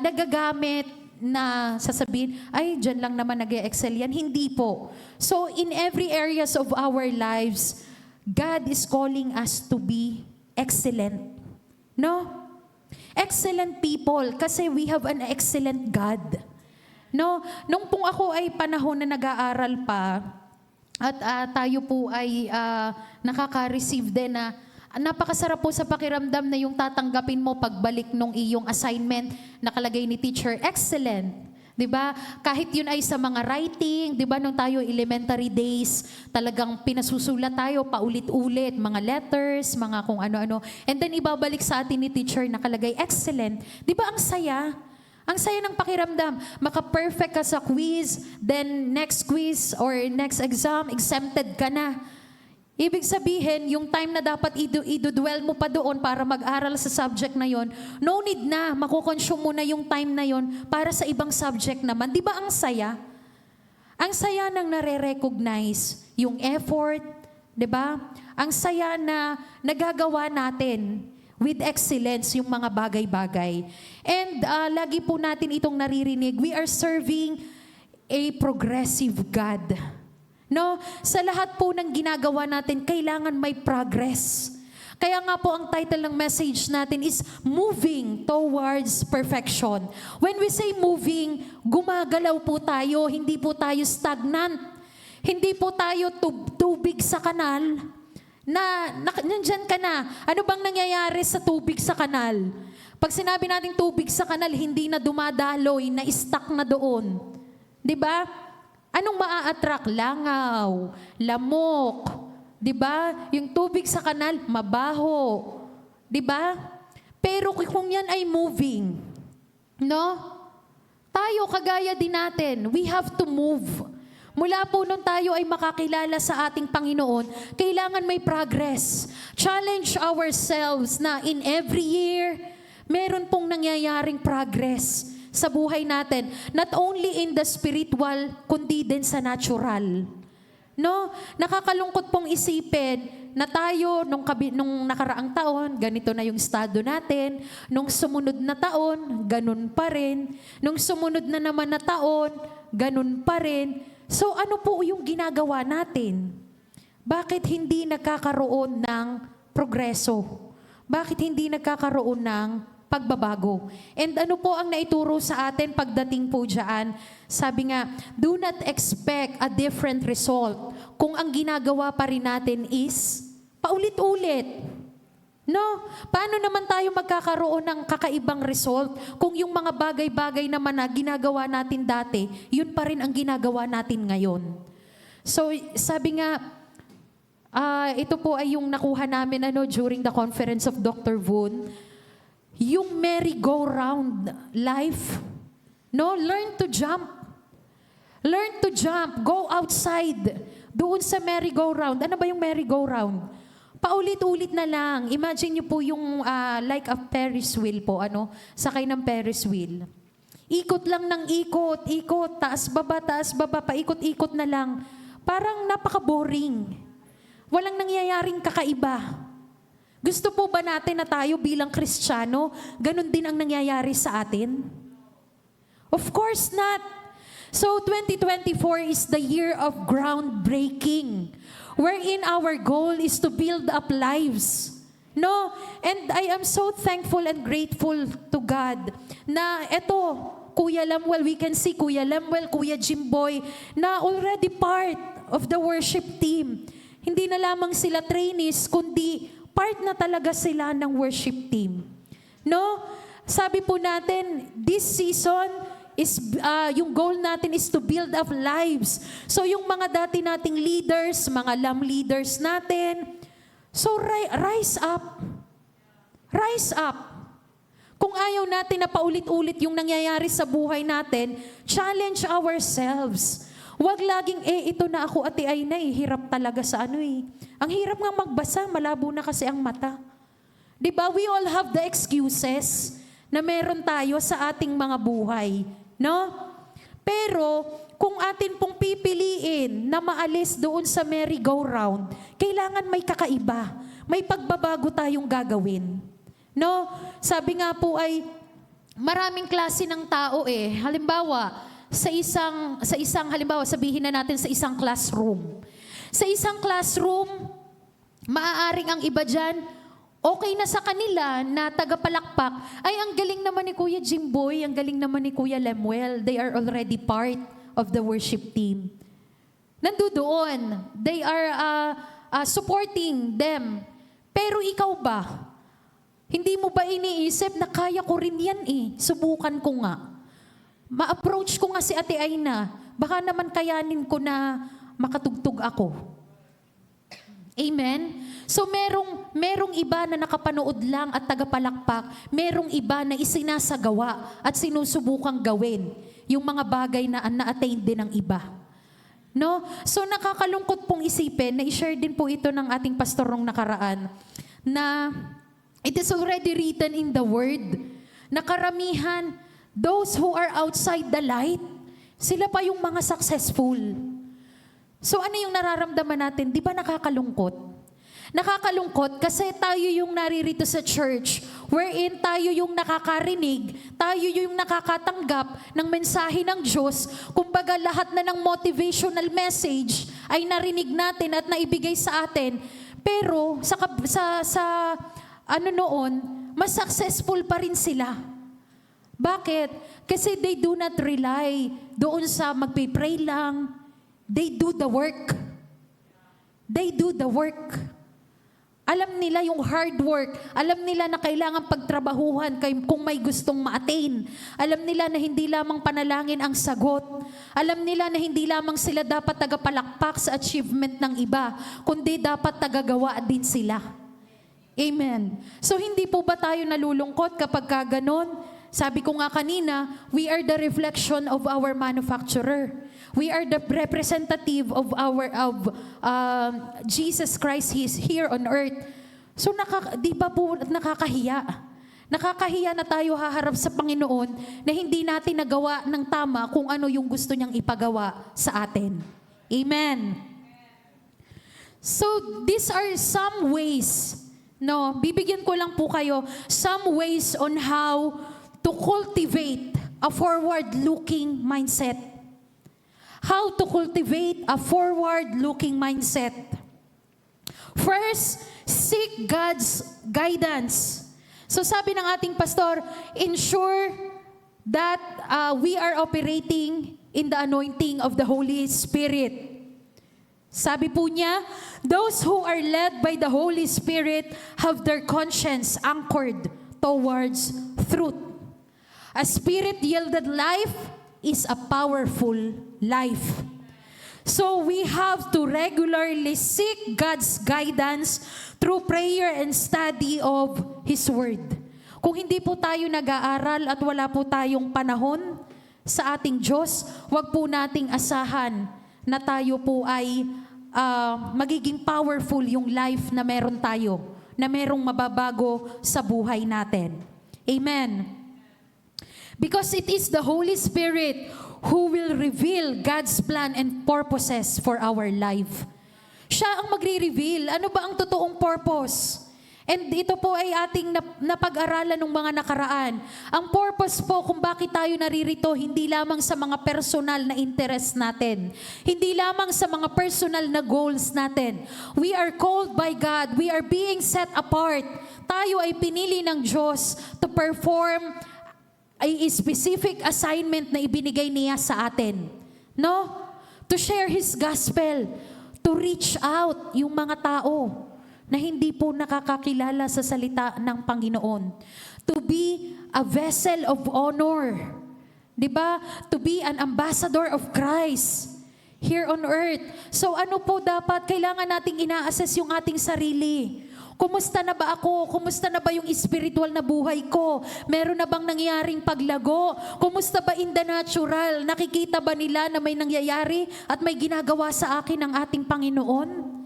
nagagamit na sasabihin, ay, dyan lang naman nag-e-excel yan. Hindi po. So, in every areas of our lives, God is calling us to be excellent. No? Excellent people, kasi we have an excellent God. No? Nung pong ako ay panahon na nag-aaral pa, at tayo po ay nakaka-receive din na napakasarap po sa pakiramdam na yung tatanggapin mo pagbalik nung iyong assignment, nakalagay ni teacher, excellent. 'Di ba? Kahit yun ay sa mga writing, 'di ba, nung tayo elementary days, talagang pinasusulat tayo paulit-ulit, mga letters, mga kung ano-ano. And then ibabalik sa atin ni teacher, nakalagay excellent. 'Di ba ang saya? Ang saya ng pakiramdam. Maka-perfect ka sa quiz, then next quiz or next exam, exempted ka na. Ibig sabihin, yung time na dapat idudwell mo pa doon para mag-aral sa subject na yon, no need na, makukonsume mo na yung time na yon para sa ibang subject naman. Di ba ang saya? Ang saya nang nare-recognize yung effort, di ba? Ang saya na nagagawa natin with excellence yung mga bagay-bagay. And lagi po natin itong naririnig, we are serving a progressive God. No, sa lahat po ng ginagawa natin, kailangan may progress. Kaya nga po ang title ng message natin is Moving Towards Perfection. When we say moving, gumagalaw po tayo, hindi po tayo stagnant. Hindi po tayo tubig sa kanal na nandyan ka na. Ano bang nangyayari sa tubig sa kanal? Pag sinabi natin tubig sa kanal, hindi na dumadaloy, na stuck na doon. 'Di ba? Anong maa-attract? Langaw, lamok. 'Di ba? Yung tubig sa kanal, mabaho. 'Di ba? Pero kung yan ay moving, no? Tayo kagaya din natin, we have to move. Mula po nung tayo ay makakilala sa ating Panginoon, kailangan may progress. Challenge ourselves na in every year, meron pong nangyayaring progress sa buhay natin. Not only in the spiritual, kundi din sa natural. No? Nakakalungkot pong isipin na tayo nung nakaraang taon, ganito na yung estado natin. Nung sumunod na taon, ganun pa rin. Nung sumunod na naman na taon, ganun pa rin. So ano po yung ginagawa natin? Bakit hindi nagkakaroon ng progreso? Bakit hindi nagkakaroon ng pagbabago? And ano po ang naituro sa atin pagdating po dyan? Sabi nga, do not expect a different result kung ang ginagawa pa rin natin is paulit-ulit. No? Paano naman tayo magkakaroon ng kakaibang result kung yung mga bagay-bagay naman na ginagawa natin dati, yun pa rin ang ginagawa natin ngayon? So, sabi nga, ito po ay yung nakuha namin during the conference of Dr. Voon, yung merry-go-round life. No? Learn to jump. Learn to jump. Go outside. Doon sa merry-go-round. Ano ba yung merry-go-round? Paulit-ulit na lang. Imagine niyo po yung like a Ferris wheel po, sakay ng Ferris wheel. Ikot lang ng ikot, taas baba, paikot-ikot na lang. Parang napaka-boring. Walang nangyayaring kakaiba. Gusto po ba natin na tayo bilang Kristiyano, ganun din ang nangyayari sa atin? Of course not. So 2024 is the year of groundbreaking, wherein our goal is to build up lives. No? And I am so thankful and grateful to God na eto, Kuya Lemuel, we can see Kuya Lemuel, Kuya Jimboy, na already part of the worship team. Hindi na lamang sila trainees, kundi part na talaga sila ng worship team. No? Sabi po natin, this season, yung goal natin is to build up lives. So yung mga dati nating leaders, mga LAM leaders natin, so rise up. Rise up. Kung ayaw natin na paulit-ulit yung nangyayari sa buhay natin, challenge ourselves. Huwag laging, ito na ako, Ate Aina, hirap talaga sa Ang hirap nga magbasa, malabo na kasi ang mata. Diba? We all have the excuses na meron tayo sa ating mga buhay. No? Pero, kung atin pong pipiliin na maalis doon sa merry-go-round, kailangan may kakaiba. May pagbabago tayong gagawin. No? Sabi nga po ay, maraming klase ng tao Halimbawa, halimbawa, sabihin na natin sa isang classroom. Sa isang classroom, maaaring ang iba dyan, okay na sa kanila na tagapalakpak, ay ang galing naman ni Kuya Jimboy, ang galing naman ni Kuya Lemuel. They are already part of the worship team. Nandoon. They are supporting them. Pero ikaw ba? Hindi mo ba iniisip na kaya ko rin yan Subukan ko nga. Ma-approach ko nga si Ate Aina. Baka naman kayanin ko na makatugtog ako. Amen? So merong iba na nakapanood lang at tagapalakpak, merong iba na isinasagawa at sinusubukang gawin yung mga bagay na na-attain din ng iba. No? So nakakalungkot pong isipin, na i-share din po ito ng ating pastor nung nakaraan, na it is already written in the word, na karamihan, those who are outside the light, sila pa yung mga successful. So ano yung nararamdaman natin? Di ba nakakalungkot? Nakakalungkot kasi tayo yung naririto sa church wherein tayo yung nakakarinig, tayo yung nakakatanggap ng mensahe ng Diyos. Kumbaga lahat na ng motivational message ay narinig natin at naibigay sa atin. Pero sa ano noon, mas successful pa rin sila. Bakit? Kasi they do not rely doon sa magpipray lang. They do the work. They do the work. Alam nila yung hard work. Alam nila na kailangan pagtrabahuhan kung may gustong ma-attain. Alam nila na hindi lamang panalangin ang sagot. Alam nila na hindi lamang sila dapat tagapalakpak sa achievement ng iba, kundi dapat tagagawa din sila. Amen. So hindi po ba tayo nalulungkot kapag ganon? Sabi ko nga kanina, we are the reflection of our manufacturer. We are the representative of Jesus Christ. He is here on earth. So di ba po nakakahiya? Nakakahiya na tayo haharap sa Panginoon na hindi natin nagawa ng tama kung ano yung gusto niyang ipagawa sa atin. Amen. So these are some ways. No, bibigyan ko lang po kayo some ways on how to cultivate a forward-looking mindset. How to cultivate a forward-looking mindset. First, seek God's guidance. So sabi ng ating pastor, ensure that we are operating in the anointing of the Holy Spirit. Sabi po niya, those who are led by the Holy Spirit have their conscience anchored towards truth. A spirit-yielded life is a powerful life. So we have to regularly seek God's guidance through prayer and study of His Word. Kung hindi po tayo nag-aaral at wala po tayong panahon sa ating Diyos, wag po nating asahan na tayo po ay magiging powerful yung life na meron tayo, na merong mababago sa buhay natin. Amen. Because it is the Holy Spirit who will reveal God's plan and purposes for our life. Siya ang magre-reveal. Ano ba ang totoong purpose? And ito po ay ating napag-aralan ng mga nakaraan. Ang purpose po kung bakit tayo naririto, hindi lamang sa mga personal na interest natin. Hindi lamang sa mga personal na goals natin. We are called by God. We are being set apart. Tayo ay pinili ng Diyos to perform ay specific assignment na ibinigay niya sa atin. No? To share His gospel. To reach out yung mga tao na hindi po nakakakilala sa salita ng Panginoon. To be a vessel of honor. Diba? To be an ambassador of Christ here on earth. So ano po dapat? Kailangan nating ina-assess yung ating sarili. Kumusta na ba ako? Kumusta na ba yung spiritual na buhay ko? Meron na bang nangyaring paglago? Kumusta ba in the natural? Nakikita ba nila na may nangyayari at may ginagawa sa akin ng ating Panginoon?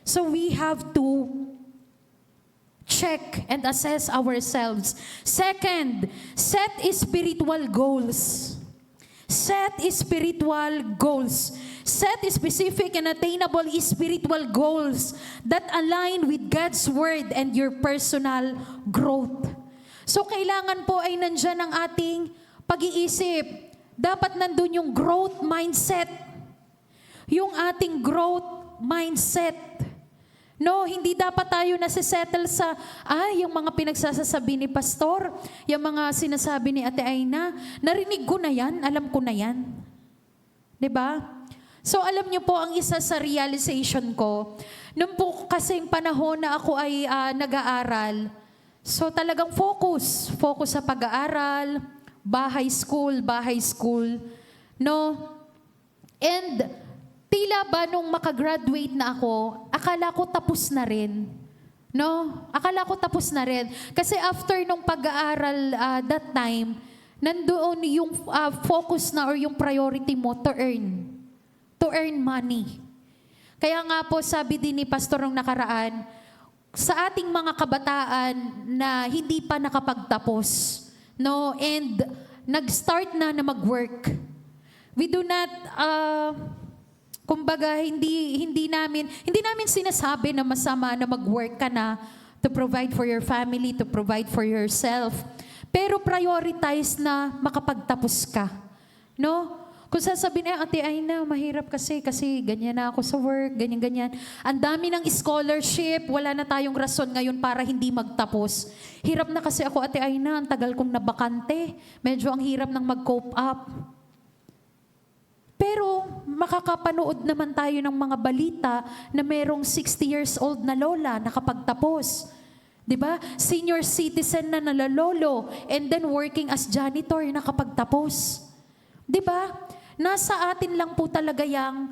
So we have to check and assess ourselves. Second, set spiritual goals. Set spiritual goals. Set specific and attainable spiritual goals that align with God's Word and your personal growth. So kailangan po ay nandyan ang ating pag-iisip. Dapat nandun yung growth mindset. Yung ating growth mindset. No, hindi dapat tayo nasisettle sa, yung mga pinagsasasabi ni Pastor, yung mga sinasabi ni Ate Aina, narinig ko na yan, alam ko na yan. 'Di ba? So alam niyo po, ang isa sa realization ko, nung po kasing panahon na ako ay nag-aaral, so talagang focus sa pag-aaral, bahay school, no? And tila ba nung makagraduate na ako, akala ko tapos na rin. No? Akala ko tapos na rin. Kasi after nung pag-aaral that time, nandoon yung focus na or yung priority mo to earn. To earn money. Kaya nga po sabi din ni Pastor nung nakaraan, sa ating mga kabataan na hindi pa nakapagtapos, no, and nag-start na mag-work, we do not, kumbaga, hindi namin sinasabi na masama na mag-work ka na to provide for your family, to provide for yourself. Pero prioritize na makapagtapos ka. No? Kung sasabihin, Ate Aina, mahirap kasi ganyan na ako sa work, ganyan. Ang dami ng scholarship, wala na tayong rason ngayon para hindi magtapos. Hirap na kasi ako, Ate Aina, ang tagal kong nabakante. Medyo ang hirap ng mag-cope up. Pero makakapanood naman tayo ng mga balita na merong 60 years old na lola nakapagtapos. 'Di ba? Senior citizen na nalalolo and then working as janitor nakapagtapos. 'Di ba? Nasa atin lang po talaga yung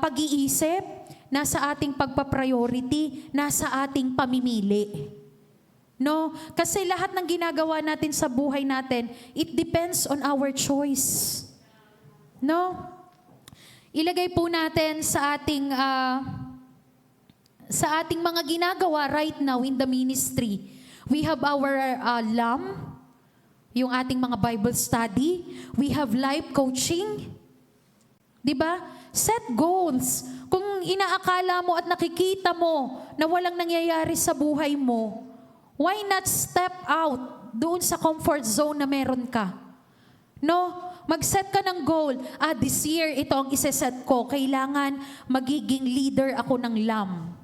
pag-iisip, nasa ating pagpa-priority, nasa ating pamimili. No? Kasi lahat ng ginagawa natin sa buhay natin, it depends on our choice. No? Ilagay po natin sa ating mga ginagawa right now in the ministry. We have our LAM, yung ating mga Bible study. We have life coaching. 'Di ba? Set goals. Kung inaakala mo at nakikita mo na walang nangyayari sa buhay mo, why not step out doon sa comfort zone na meron ka? No? Mag-set ka ng goal. This year, ito ang isa-set ko. Kailangan magiging leader ako ng LAM.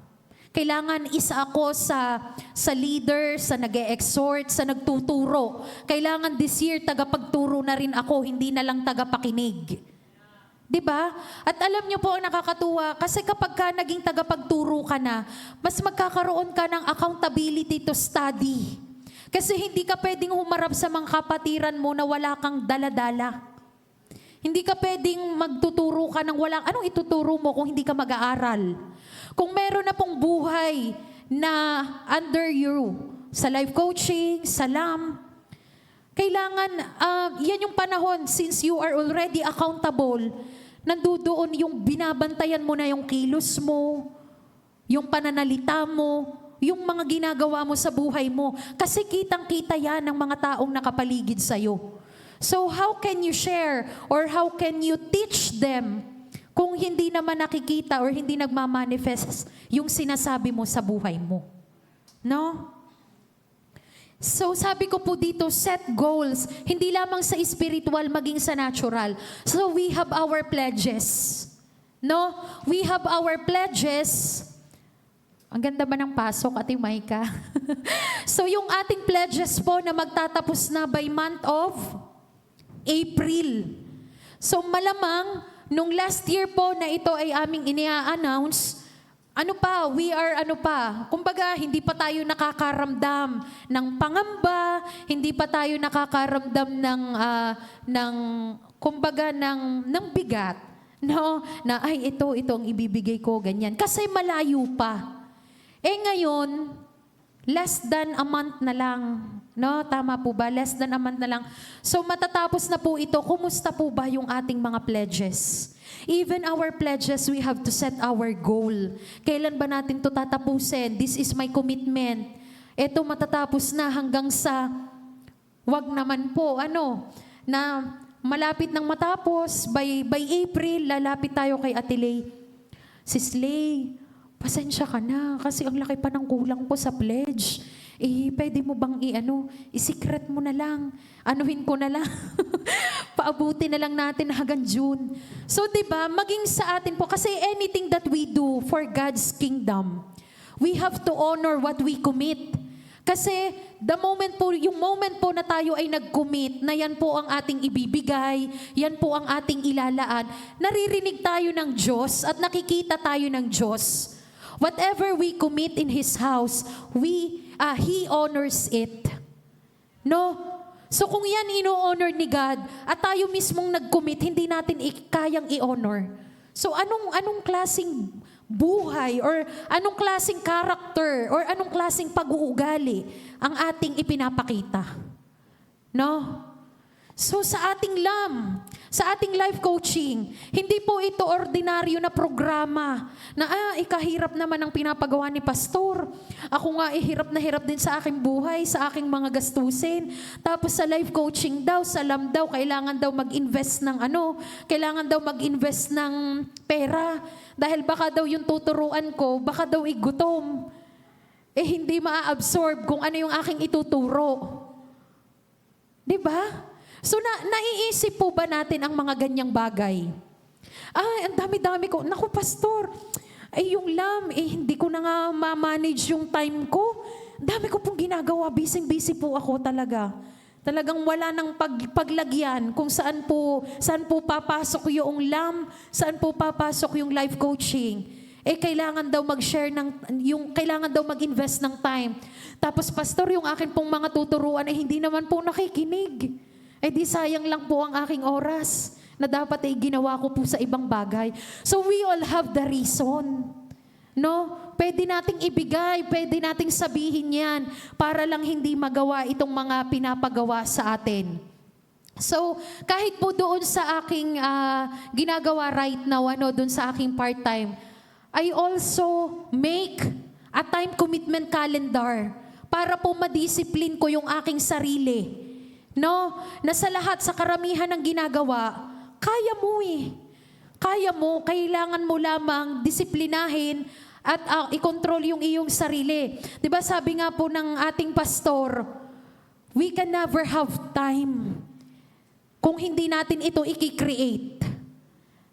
Kailangan isa ako sa leader, sa nag-e-exhort, sa nagtuturo. Kailangan this year, tagapagturo na rin ako, hindi na lang tagapakinig. 'Di ba? At alam niyo po ang nakakatuwa, kasi kapag ka naging tagapagturo ka na, mas magkakaroon ka ng accountability to study. Kasi hindi ka pwedeng humarap sa mga kapatiran mo na wala kang daladala. Hindi ka pwedeng magtuturo ka ng walang, anong ituturo mo kung hindi ka mag-aaral? Kung meron na pong buhay na under you, sa life coaching, sa LAM, kailangan, yan yung panahon, since you are already accountable, nandoon yung binabantayan mo na yung kilos mo, yung pananalita mo, yung mga ginagawa mo sa buhay mo. Kasi kitang-kita yan ng mga taong nakapaligid sa'yo. So how can you share or how can you teach them kung hindi naman nakikita or hindi nagmamanifest yung sinasabi mo sa buhay mo? No? So sabi ko po dito, set goals. Hindi lamang sa spiritual, maging sa natural. So we have our pledges. No? We have our pledges. Ang ganda ba ng pasok, Ate Maika? So yung ating pledges po na magtatapos na by month of April. So malamang, nung last year po na ito ay aming inia-announce, kumbaga hindi pa tayo nakakaramdam ng pangamba, hindi pa tayo nakakaramdam ng bigat, no? Na ay ito ang ibibigay ko, ganyan. Kasi malayo pa. Ngayon, less than a month na lang. No, tama po ba? Less than a month na lang. So matatapos na po ito. Kumusta po ba yung ating mga pledges? Even our pledges, we have to set our goal. Kailan ba natin to tatapusin? This is my commitment. Ito matatapos na hanggang sa, wag naman po, na malapit nang matapos, by April, lalapit tayo kay Ate Lay. Sis Lay, pasensya ka na kasi ang laki pa ng kulang ko sa pledge. Pwede mo bang i-secret mo na lang, anuhin ko na lang, paabuti na lang natin hanggang June. So, diba, maging sa atin po, kasi anything that we do for God's kingdom, we have to honor what we commit. Kasi, yung moment po na tayo ay nag-commit, na yan po ang ating ibibigay, yan po ang ating ilalaan, naririnig tayo ng Diyos at nakikita tayo ng Diyos. Whatever we commit in His house, He honors it. No? So kung yan ino-honor ni God, at tayo mismong nag-commit, hindi natin kayang i-honor. So anong klaseng buhay, or anong klaseng character, or anong klaseng pag-uugali ang ating ipinapakita? No? So sa ating LAM, sa ating life coaching, hindi po ito ordinaryo na programa na ikahirap naman ang pinapagawa ni pastor. Ako nga hirap na hirap din sa aking buhay, sa aking mga gastusin. Tapos sa life coaching daw, sa LAM daw, kailangan daw mag-invest ng kailangan daw mag-invest ng pera. Dahil baka daw yung tuturuan ko, baka daw igutom. Hindi maa-absorb kung ano yung aking ituturo. 'Di ba? So naiisip po ba natin ang mga ganyang bagay? Ang dami-dami ko. Naku, pastor, ay yung lam, hindi ko na nga ma-manage yung time ko. Dami ko pong ginagawa, busy po ako talaga. Talagang wala nang paglagyan kung saan po papasok yung lam, saan po papasok yung life coaching. Kailangan daw mag-share kailangan daw mag-invest ng time. Tapos, pastor, yung akin pong mga tuturuan hindi naman po nakikinig. Di sayang lang po ang aking oras na dapat ginawa ko po sa ibang bagay. So we all have the reason. No? Pwede nating ibigay, pwede nating sabihin yan para lang hindi magawa itong mga pinapagawa sa atin. So, kahit po doon sa aking ginagawa right now, doon sa aking part-time, I also make a time commitment calendar para po madisiplin ko yung aking sarili. No? Na sa lahat, sa karamihan ng ginagawa, kaya mo Kaya mo, kailangan mo lamang disiplinahin at i-control yung iyong sarili. Diba sabi nga po ng ating pastor, we can never have time kung hindi natin ito i-create.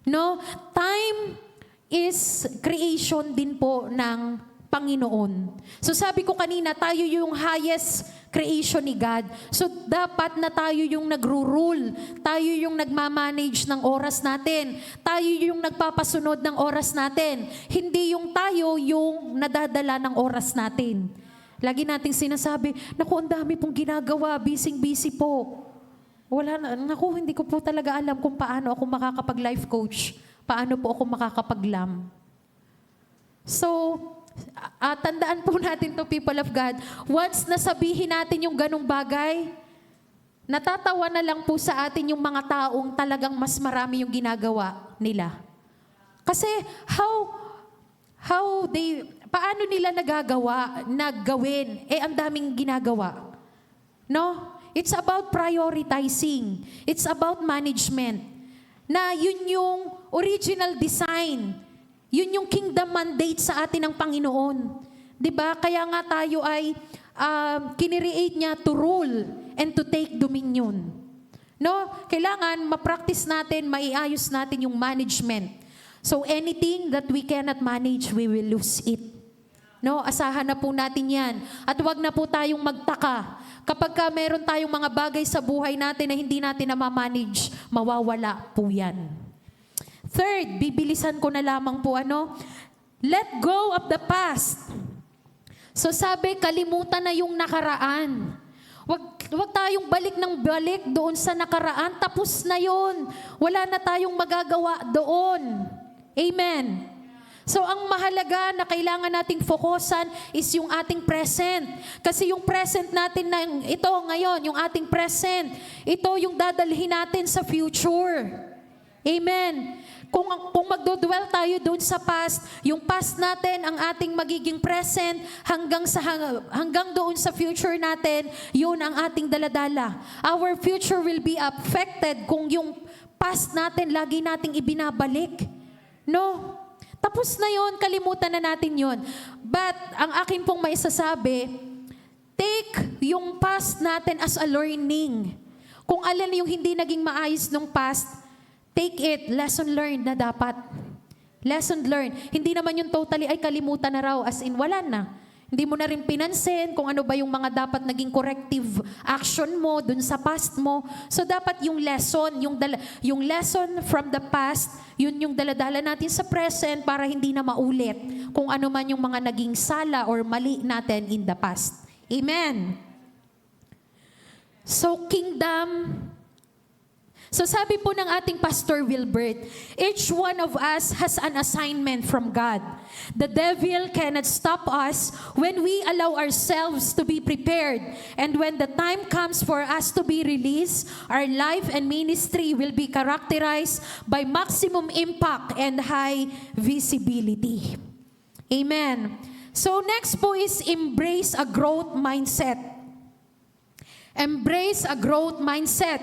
No? Time is creation din po ng Panginoon. So sabi ko kanina, tayo yung highest creation ni God. So dapat na tayo yung nagro-rule, tayo yung nagmamanage ng oras natin, tayo yung nagpapasunod ng oras natin. Hindi yung tayo yung nadadala ng oras natin. Lagi nating sinasabi, naku, ang dami pong ginagawa, busy po. Naku, hindi ko po talaga alam kung paano ako makakapag-life coach, paano po ako makakapag-lam. So, tandaan po natin to, people of God, once nasabihin natin yung ganong bagay, natatawa na lang po sa atin yung mga taong talagang mas marami yung ginagawa nila. Kasi paano nila naggawin? Ang daming ginagawa. No? It's about prioritizing. It's about management. Na yun yung original design. Yun yung kingdom mandate sa atin ng Panginoon. 'Di ba? Kaya nga tayo ay kinreate niya to rule and to take dominion. No? Kailangan ma-practice natin, maiayos natin yung management. So anything that we cannot manage, we will lose it. No? Asahan na po natin 'yan. At huwag na po tayong magtaka kapag meron tayong mga bagay sa buhay natin na hindi natin na ma-manage, mawawala po 'yan. Third, bibilisan ko na lamang po let go of the past. So sabi, kalimutan na yung nakaraan. Wag tayong balik doon sa nakaraan. Tapos na yun. Wala na tayong magagawa doon. Amen. So ang mahalaga na kailangan nating fokusan is yung ating present. Kasi yung present natin ito ngayon, yung ating present, ito yung dadalhin natin sa future. Amen. Kung magdodwell tayo doon sa past, yung past natin ang ating magiging present hanggang doon sa future natin, yun ang ating daladala. Our future will be affected kung yung past natin lagi nating ibinabalik. No? Tapos na yun, kalimutan na natin yun. But ang akin pong maisasabi, take yung past natin as a learning. Kung alin yung hindi naging maayos nung past, take it, lesson learned na dapat. Lesson learned. Hindi naman yung totally, kalimutan na raw, as in wala na. Hindi mo na rin pinansin kung ano ba yung mga dapat naging corrective action mo dun sa past mo. So dapat yung lesson, yung lesson from the past, yun yung daladala natin sa present para hindi na maulit kung ano man yung mga naging sala or mali natin in the past. Amen. So kingdom. So sabi po ng ating Pastor Wilbert, each one of us has an assignment from God. The devil cannot stop us when we allow ourselves to be prepared. And when the time comes for us to be released, our life and ministry will be characterized by maximum impact and high visibility. Amen. So next po is embrace a growth mindset. Embrace a growth mindset.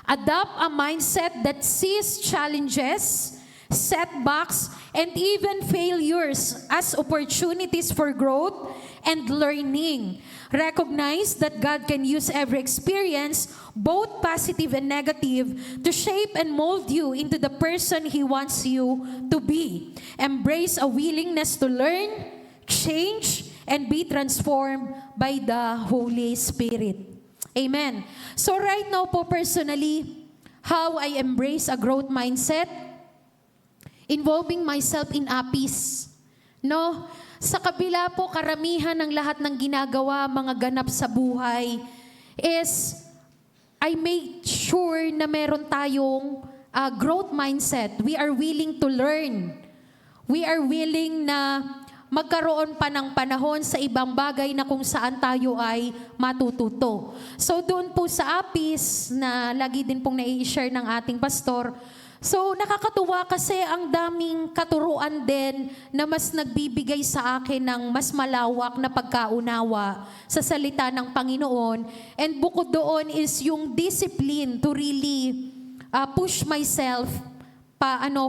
Adopt a mindset that sees challenges, setbacks, and even failures as opportunities for growth and learning. Recognize that God can use every experience, both positive and negative, to shape and mold you into the person He wants you to be. Embrace a willingness to learn, change, and be transformed by the Holy Spirit. Amen. So right now po personally, how I embrace a growth mindset, involving myself in APIS. No? Sa kabila po, karamihan ng lahat ng ginagawa, mga ganap sa buhay, is I make sure na meron tayong growth mindset. We are willing to learn. We are willing na magkaroon pa ng panahon sa ibang bagay na kung saan tayo ay matututo. So doon po sa APIS, na lagi din pong nai-share ng ating pastor, so nakakatuwa kasi ang daming katuruan din na mas nagbibigay sa akin ng mas malawak na pagkaunawa sa salita ng Panginoon. And bukod doon is yung discipline to really push myself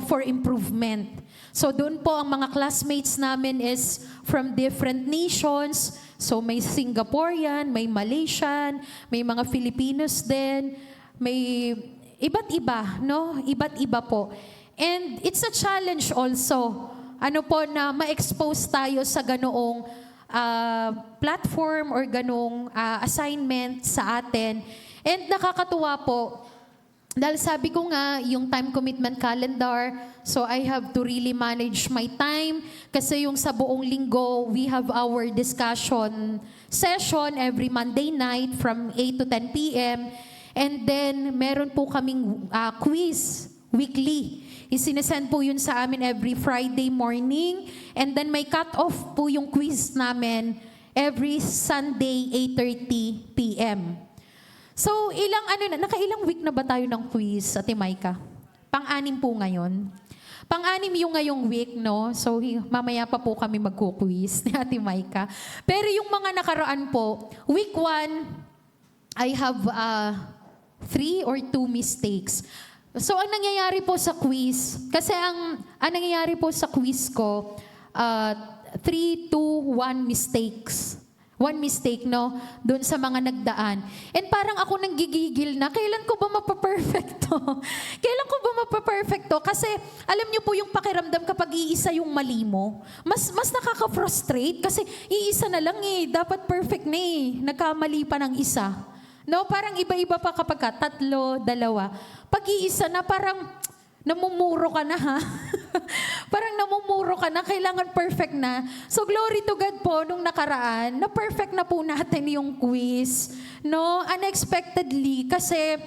for improvement. So doon po ang mga classmates namin is from different nations. So may Singaporean, may Malaysian, may mga Filipinos din, may iba't iba, no? Iba't iba po. And it's a challenge also, na ma-expose tayo sa ganoong platform or ganoong assignment sa atin. And nakakatuwa po, dahil sabi ko nga, yung time commitment calendar, so I have to really manage my time kasi yung sa buong linggo, we have our discussion session every Monday night from 8 to 10 p.m. And then, meron po kaming quiz weekly. Isinesend po yun sa amin every Friday morning. And then may cut-off po yung quiz namin every Sunday, 8:30 p.m. So, nakailang week na ba tayo ng quiz, Ate Maika? Pang-anim po ngayon. Pang-anim yung ngayong week, no? So, mamaya pa po kami magkuquiz ni Ate Maika. Pero yung mga nakaraan po, week 1, I have 3 or 2 mistakes. So, ang nangyayari po sa quiz, kasi ang nangyayari po sa quiz ko, 3, 2, 1 mistakes. 1 mistake, no? Doon sa mga nagdaan. And parang ako nang gigigil na, kailan ko ba mapaperfect to? Kailan ko ba mapaperfect to? Kasi, alam niyo po yung pakiramdam kapag iisa yung mali mo, mas nakaka-frustrate kasi iisa na lang dapat perfect na nagkamali pa ng isa. No, parang iba-iba pa kapag 3, 2. Pag-iisa na parang namumuro ka na ha. Parang namumuro ka na, kailangan perfect na. So glory to God po nung nakaraan, na perfect na po natin yung quiz. No, unexpectedly kasi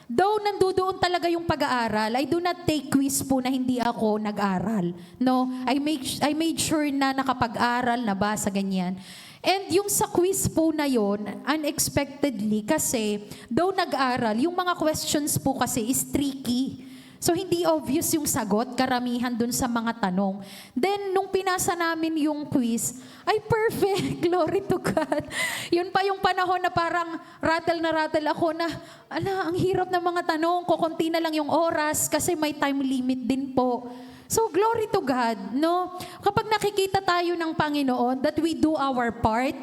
though nandoon talaga yung pag-aaral, I do not take quiz po na hindi ako nag-aral. No, I made sure na nakapag-aral, nabasa ganyan. And yung sa quiz po na yon, unexpectedly, kasi though nag-aral, yung mga questions po kasi is tricky. So hindi obvious yung sagot, karamihan dun sa mga tanong. Then nung pinasa namin yung quiz, ay perfect, glory to God. Yun pa yung panahon na parang rattle ako na, ang hirap ng mga tanong, kukunti na lang yung oras kasi may time limit din po. So, glory to God, no? Kapag nakikita tayo ng Panginoon that we do our part,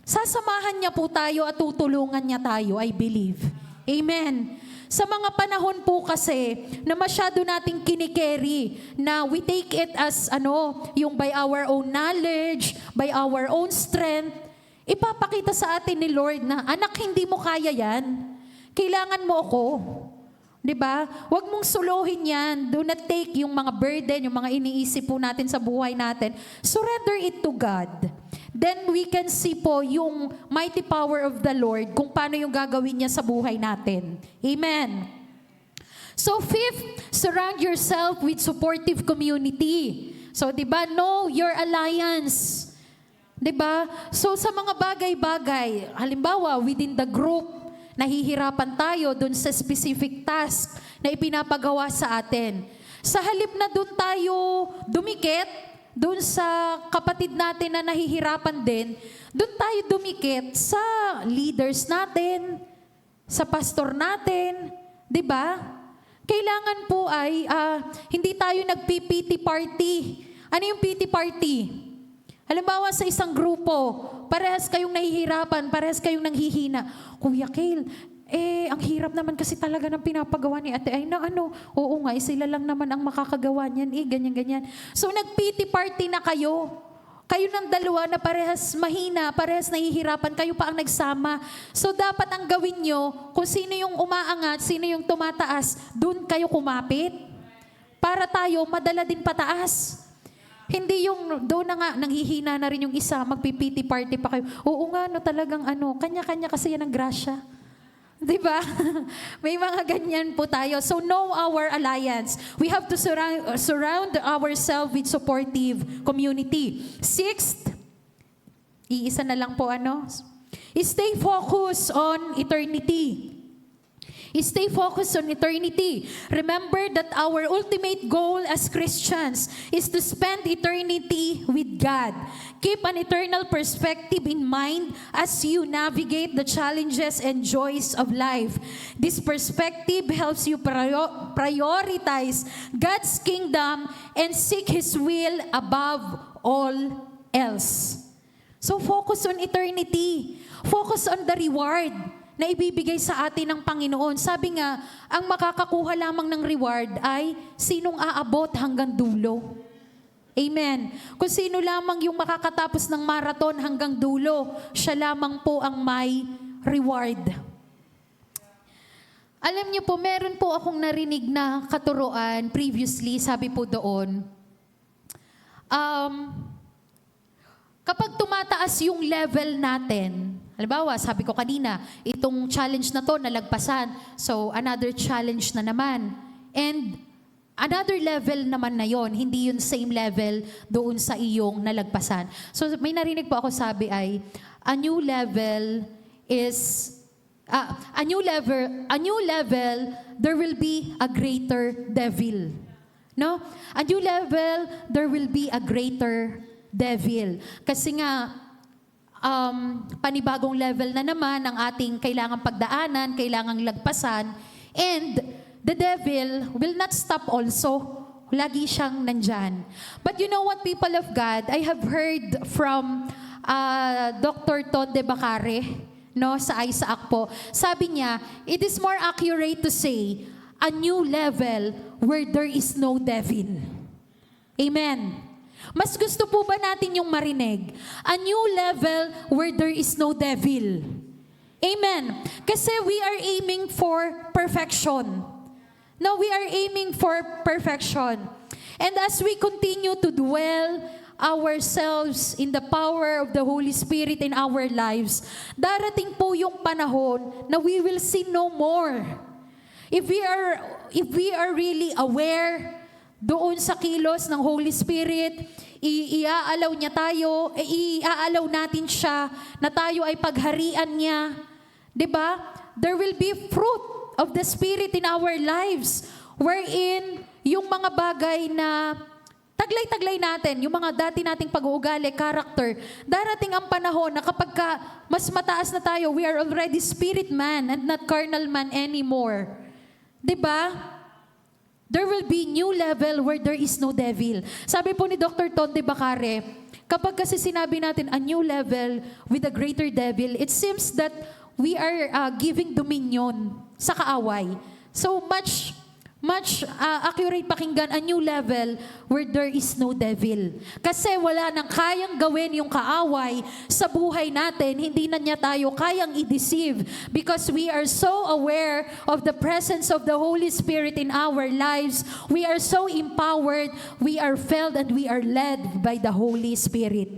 sasamahan niya po tayo at tutulungan niya tayo, I believe. Amen. Sa mga panahon po kasi na masyado nating kinikerry, na we take it as yung by our own knowledge, by our own strength, ipapakita sa atin ni Lord na, anak, hindi mo kaya yan. Kailangan mo ako. Diba? Huwag mong suluhin yan. Do not take yung mga burden, yung mga iniisip po natin sa buhay natin. Surrender it to God. Then we can see po yung mighty power of the Lord kung paano yung gagawin niya sa buhay natin. Amen. So 5th, surround yourself with supportive community. So diba, know your alliance. Diba? So sa mga bagay-bagay, halimbawa within the group, nahihirapan tayo dun sa specific task na ipinapagawa sa atin. Sa halip na dun tayo dumikit, dun sa kapatid natin na nahihirapan din, dun tayo dumikit sa leaders natin, sa pastor natin, di ba? Kailangan po ay hindi tayo nagpi-pity party. Ano yung pity party? Halimbawa sa isang grupo, parehas kayong nahihirapan, parehas kayong nanghihina. Kuya Kale, ang hirap naman kasi talaga ng pinapagawa ni ate. Ay na ano, oo nga, sila lang naman ang makakagawa niyan, ganyan-ganyan. So nag-pity party na kayo. Kayo ng dalawa na parehas mahina, parehas nahihirapan, kayo pa ang nagsama. So dapat ang gawin nyo, kung sino yung umaangat, sino yung tumataas, dun kayo kumapit. Para tayo madala din pataas. Hindi yung doon na nga, nanghihina na rin yung isa, magpipiti party pa kayo. Oo nga, no, talagang kanya-kanya kasi yan ang grasya. Diba? May mga ganyan po tayo. So know our alliance. We have to surround ourselves with supportive community. Sixth, iisa na lang po stay focused on eternity. Stay focused on eternity. Remember that our ultimate goal as Christians is to spend eternity with God. Keep an eternal perspective in mind as you navigate the challenges and joys of life. This perspective helps you prioritize God's kingdom and seek His will above all else. So focus on eternity. Focus on the reward na ibibigay sa atin ng Panginoon. Sabi nga, ang makakakuha lamang ng reward ay sinong aabot hanggang dulo. Amen. Kung sino lamang yung makakatapos ng marathon hanggang dulo, siya lamang po ang may reward. Alam niyo po, meron po akong narinig na katuruan previously, sabi po doon, kapag tumataas yung level natin, halimbawa, sabi ko kanina, itong challenge na to, nalagpasan. So, another challenge na naman. And another level naman na yon, hindi yun same level doon sa iyong nalagpasan. So, may narinig po ako sabi ay, a new level, there will be a greater devil. No? A new level, there will be a greater devil. Kasi nga, panibagong level na naman ang ating kailangang pagdaanan, kailangang lagpasan, and the devil will not stop also. Lagi siyang nandyan. But you know what, people of God, I have heard from Dr. Tonde Bacare, sa Isaac po. Sabi niya, it is more accurate to say, a new level where there is no devil. Amen. Mas gusto po ba natin yung marinig? A new level where there is no devil. Amen. Kasi we are aiming for perfection. No, we are aiming for perfection. And as we continue to dwell ourselves in the power of the Holy Spirit in our lives, darating po yung panahon na we will sin no more. If we are really aware doon sa kilos ng Holy Spirit, iaalaw niya tayo, iaalaw natin siya na tayo ay pagharian niya. 'Di ba? There will be fruit of the Spirit in our lives wherein yung mga bagay na taglay-taglay natin, yung mga dati nating pag-uugali, character, darating ang panahon na kapag mas mataas na tayo, we are already spirit man and not carnal man anymore. 'Di ba? There will be new level where there is no devil. Sabi po ni Dr. Tonde Bacare, kapag kasi sinabi natin a new level with a greater devil, it seems that we are giving dominion sa kaaway. So much accurate pakinggan, a new level where there is no devil. Kasi wala nang kayang gawin yung kaaway sa buhay natin, hindi na niya tayo kayang i-deceive because we are so aware of the presence of the Holy Spirit in our lives. We are so empowered, we are filled, and we are led by the Holy Spirit.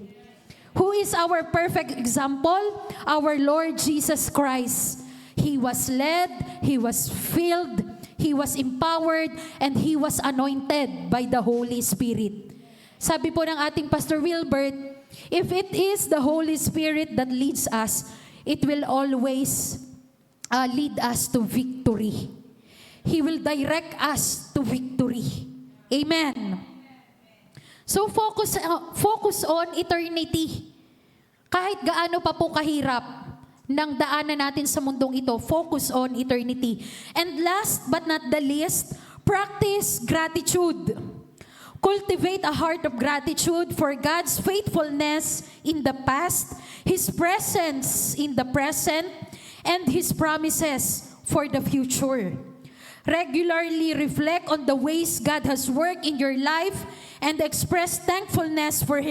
Who is our perfect example? Our Lord Jesus Christ. He was led, He was filled, He was empowered, and He was anointed by the Holy Spirit. Sabi po ng ating Pastor Wilbert, if it is the Holy Spirit that leads us, it will always lead us to victory. He will direct us to victory. Amen. So focus on eternity. Kahit gaano pa po kahirap, ng daanan natin sa mundong ito. Focus on eternity. And last but not the least, practice gratitude. Cultivate a heart of gratitude for God's faithfulness in the past, His presence in the present, and His promises for the future. Regularly reflect on the ways God has worked in your life and express thankfulness for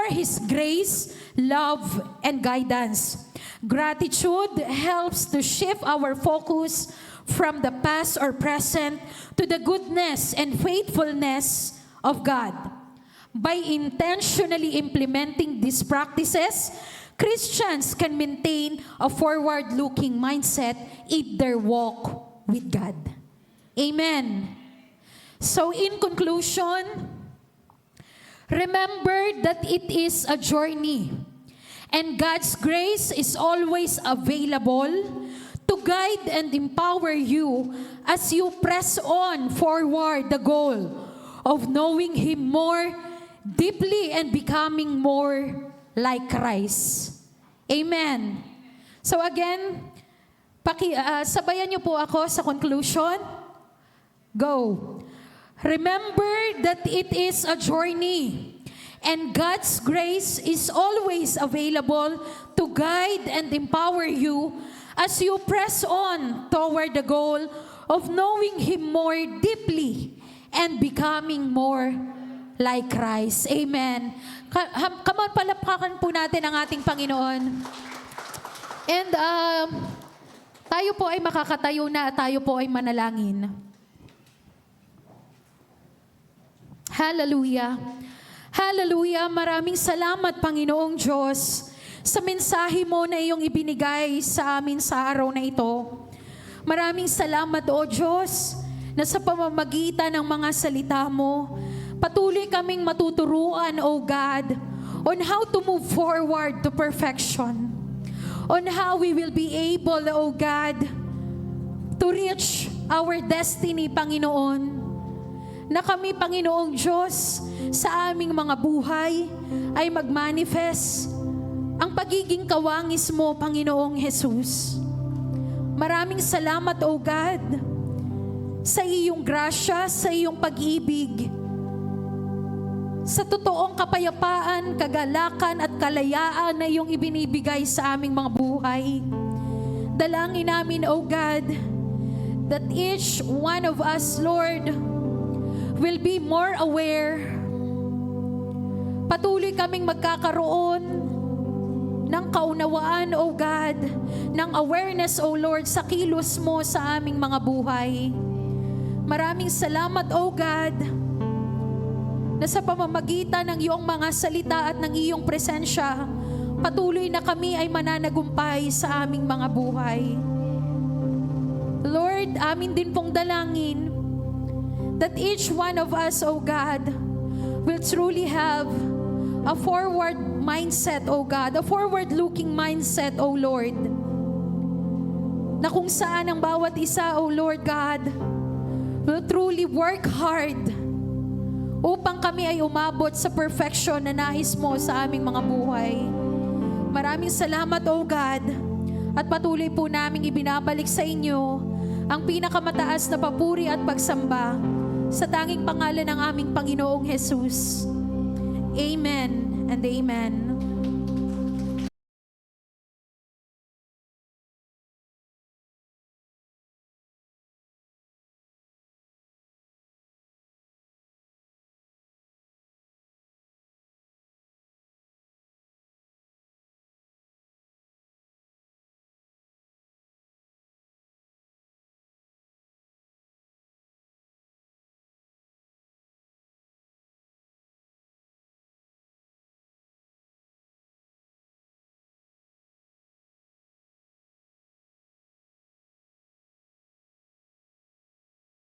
His grace, love, and guidance. Gratitude helps to shift our focus from the past or present to the goodness and faithfulness of God. By intentionally implementing these practices, Christians can maintain a forward-looking mindset in their walk with God. Amen. So in conclusion, remember that it is a journey, and God's grace is always available to guide and empower you as you press on forward the goal of knowing Him more deeply and becoming more like Christ. Amen. So again, sabayan niyo po ako sa conclusion. Go. Remember that it is a journey, and God's grace is always available to guide and empower you as you press on toward the goal of knowing Him more deeply and becoming more like Christ. Amen. Come on, palakpakan po natin ang ating Panginoon. And tayo po ay makakatayo na at tayo po ay manalangin. Hallelujah. Hallelujah. Maraming salamat, Panginoong Diyos, sa mensahe mo na iyong ibinigay sa amin sa araw na ito. Maraming salamat, O Diyos, na sa pamamagitan ng mga salita mo, patuloy kaming matuturuan, O God, on how to move forward to perfection. On how we will be able, O God, to reach our destiny, Panginoon. Na kami, Panginoong Diyos, sa aming mga buhay ay mag-manifest ang pagiging kawangis mo, Panginoong Jesus. Maraming salamat, O God, sa iyong grasya, sa iyong pag-ibig, sa totoong kapayapaan, kagalakan at kalayaan na iyong ibinibigay sa aming mga buhay. Dalangin namin, O God, that each one of us, Lord, will be more aware. Patuloy kaming magkakaroon ng kaunawaan, O God, ng awareness, O Lord, sa kilos mo sa aming mga buhay. Maraming salamat, O God, na sa pamamagitan ng iyong mga salita at ng iyong presensya, patuloy na kami ay mananagumpay sa aming mga buhay. Lord, amin din pong dalangin that each one of us, O God, will truly have a forward mindset, O God, a forward-looking mindset, O Lord, na kung saan ang bawat isa, O Lord God, will truly work hard upang kami ay umabot sa perfection na nais mo sa aming mga buhay. Maraming salamat, O God, at patuloy po naming ibinabalik sa inyo ang pinakamataas na papuri at pagsamba sa tanging pangalan ng aming Panginoong Jesus. Amen and amen.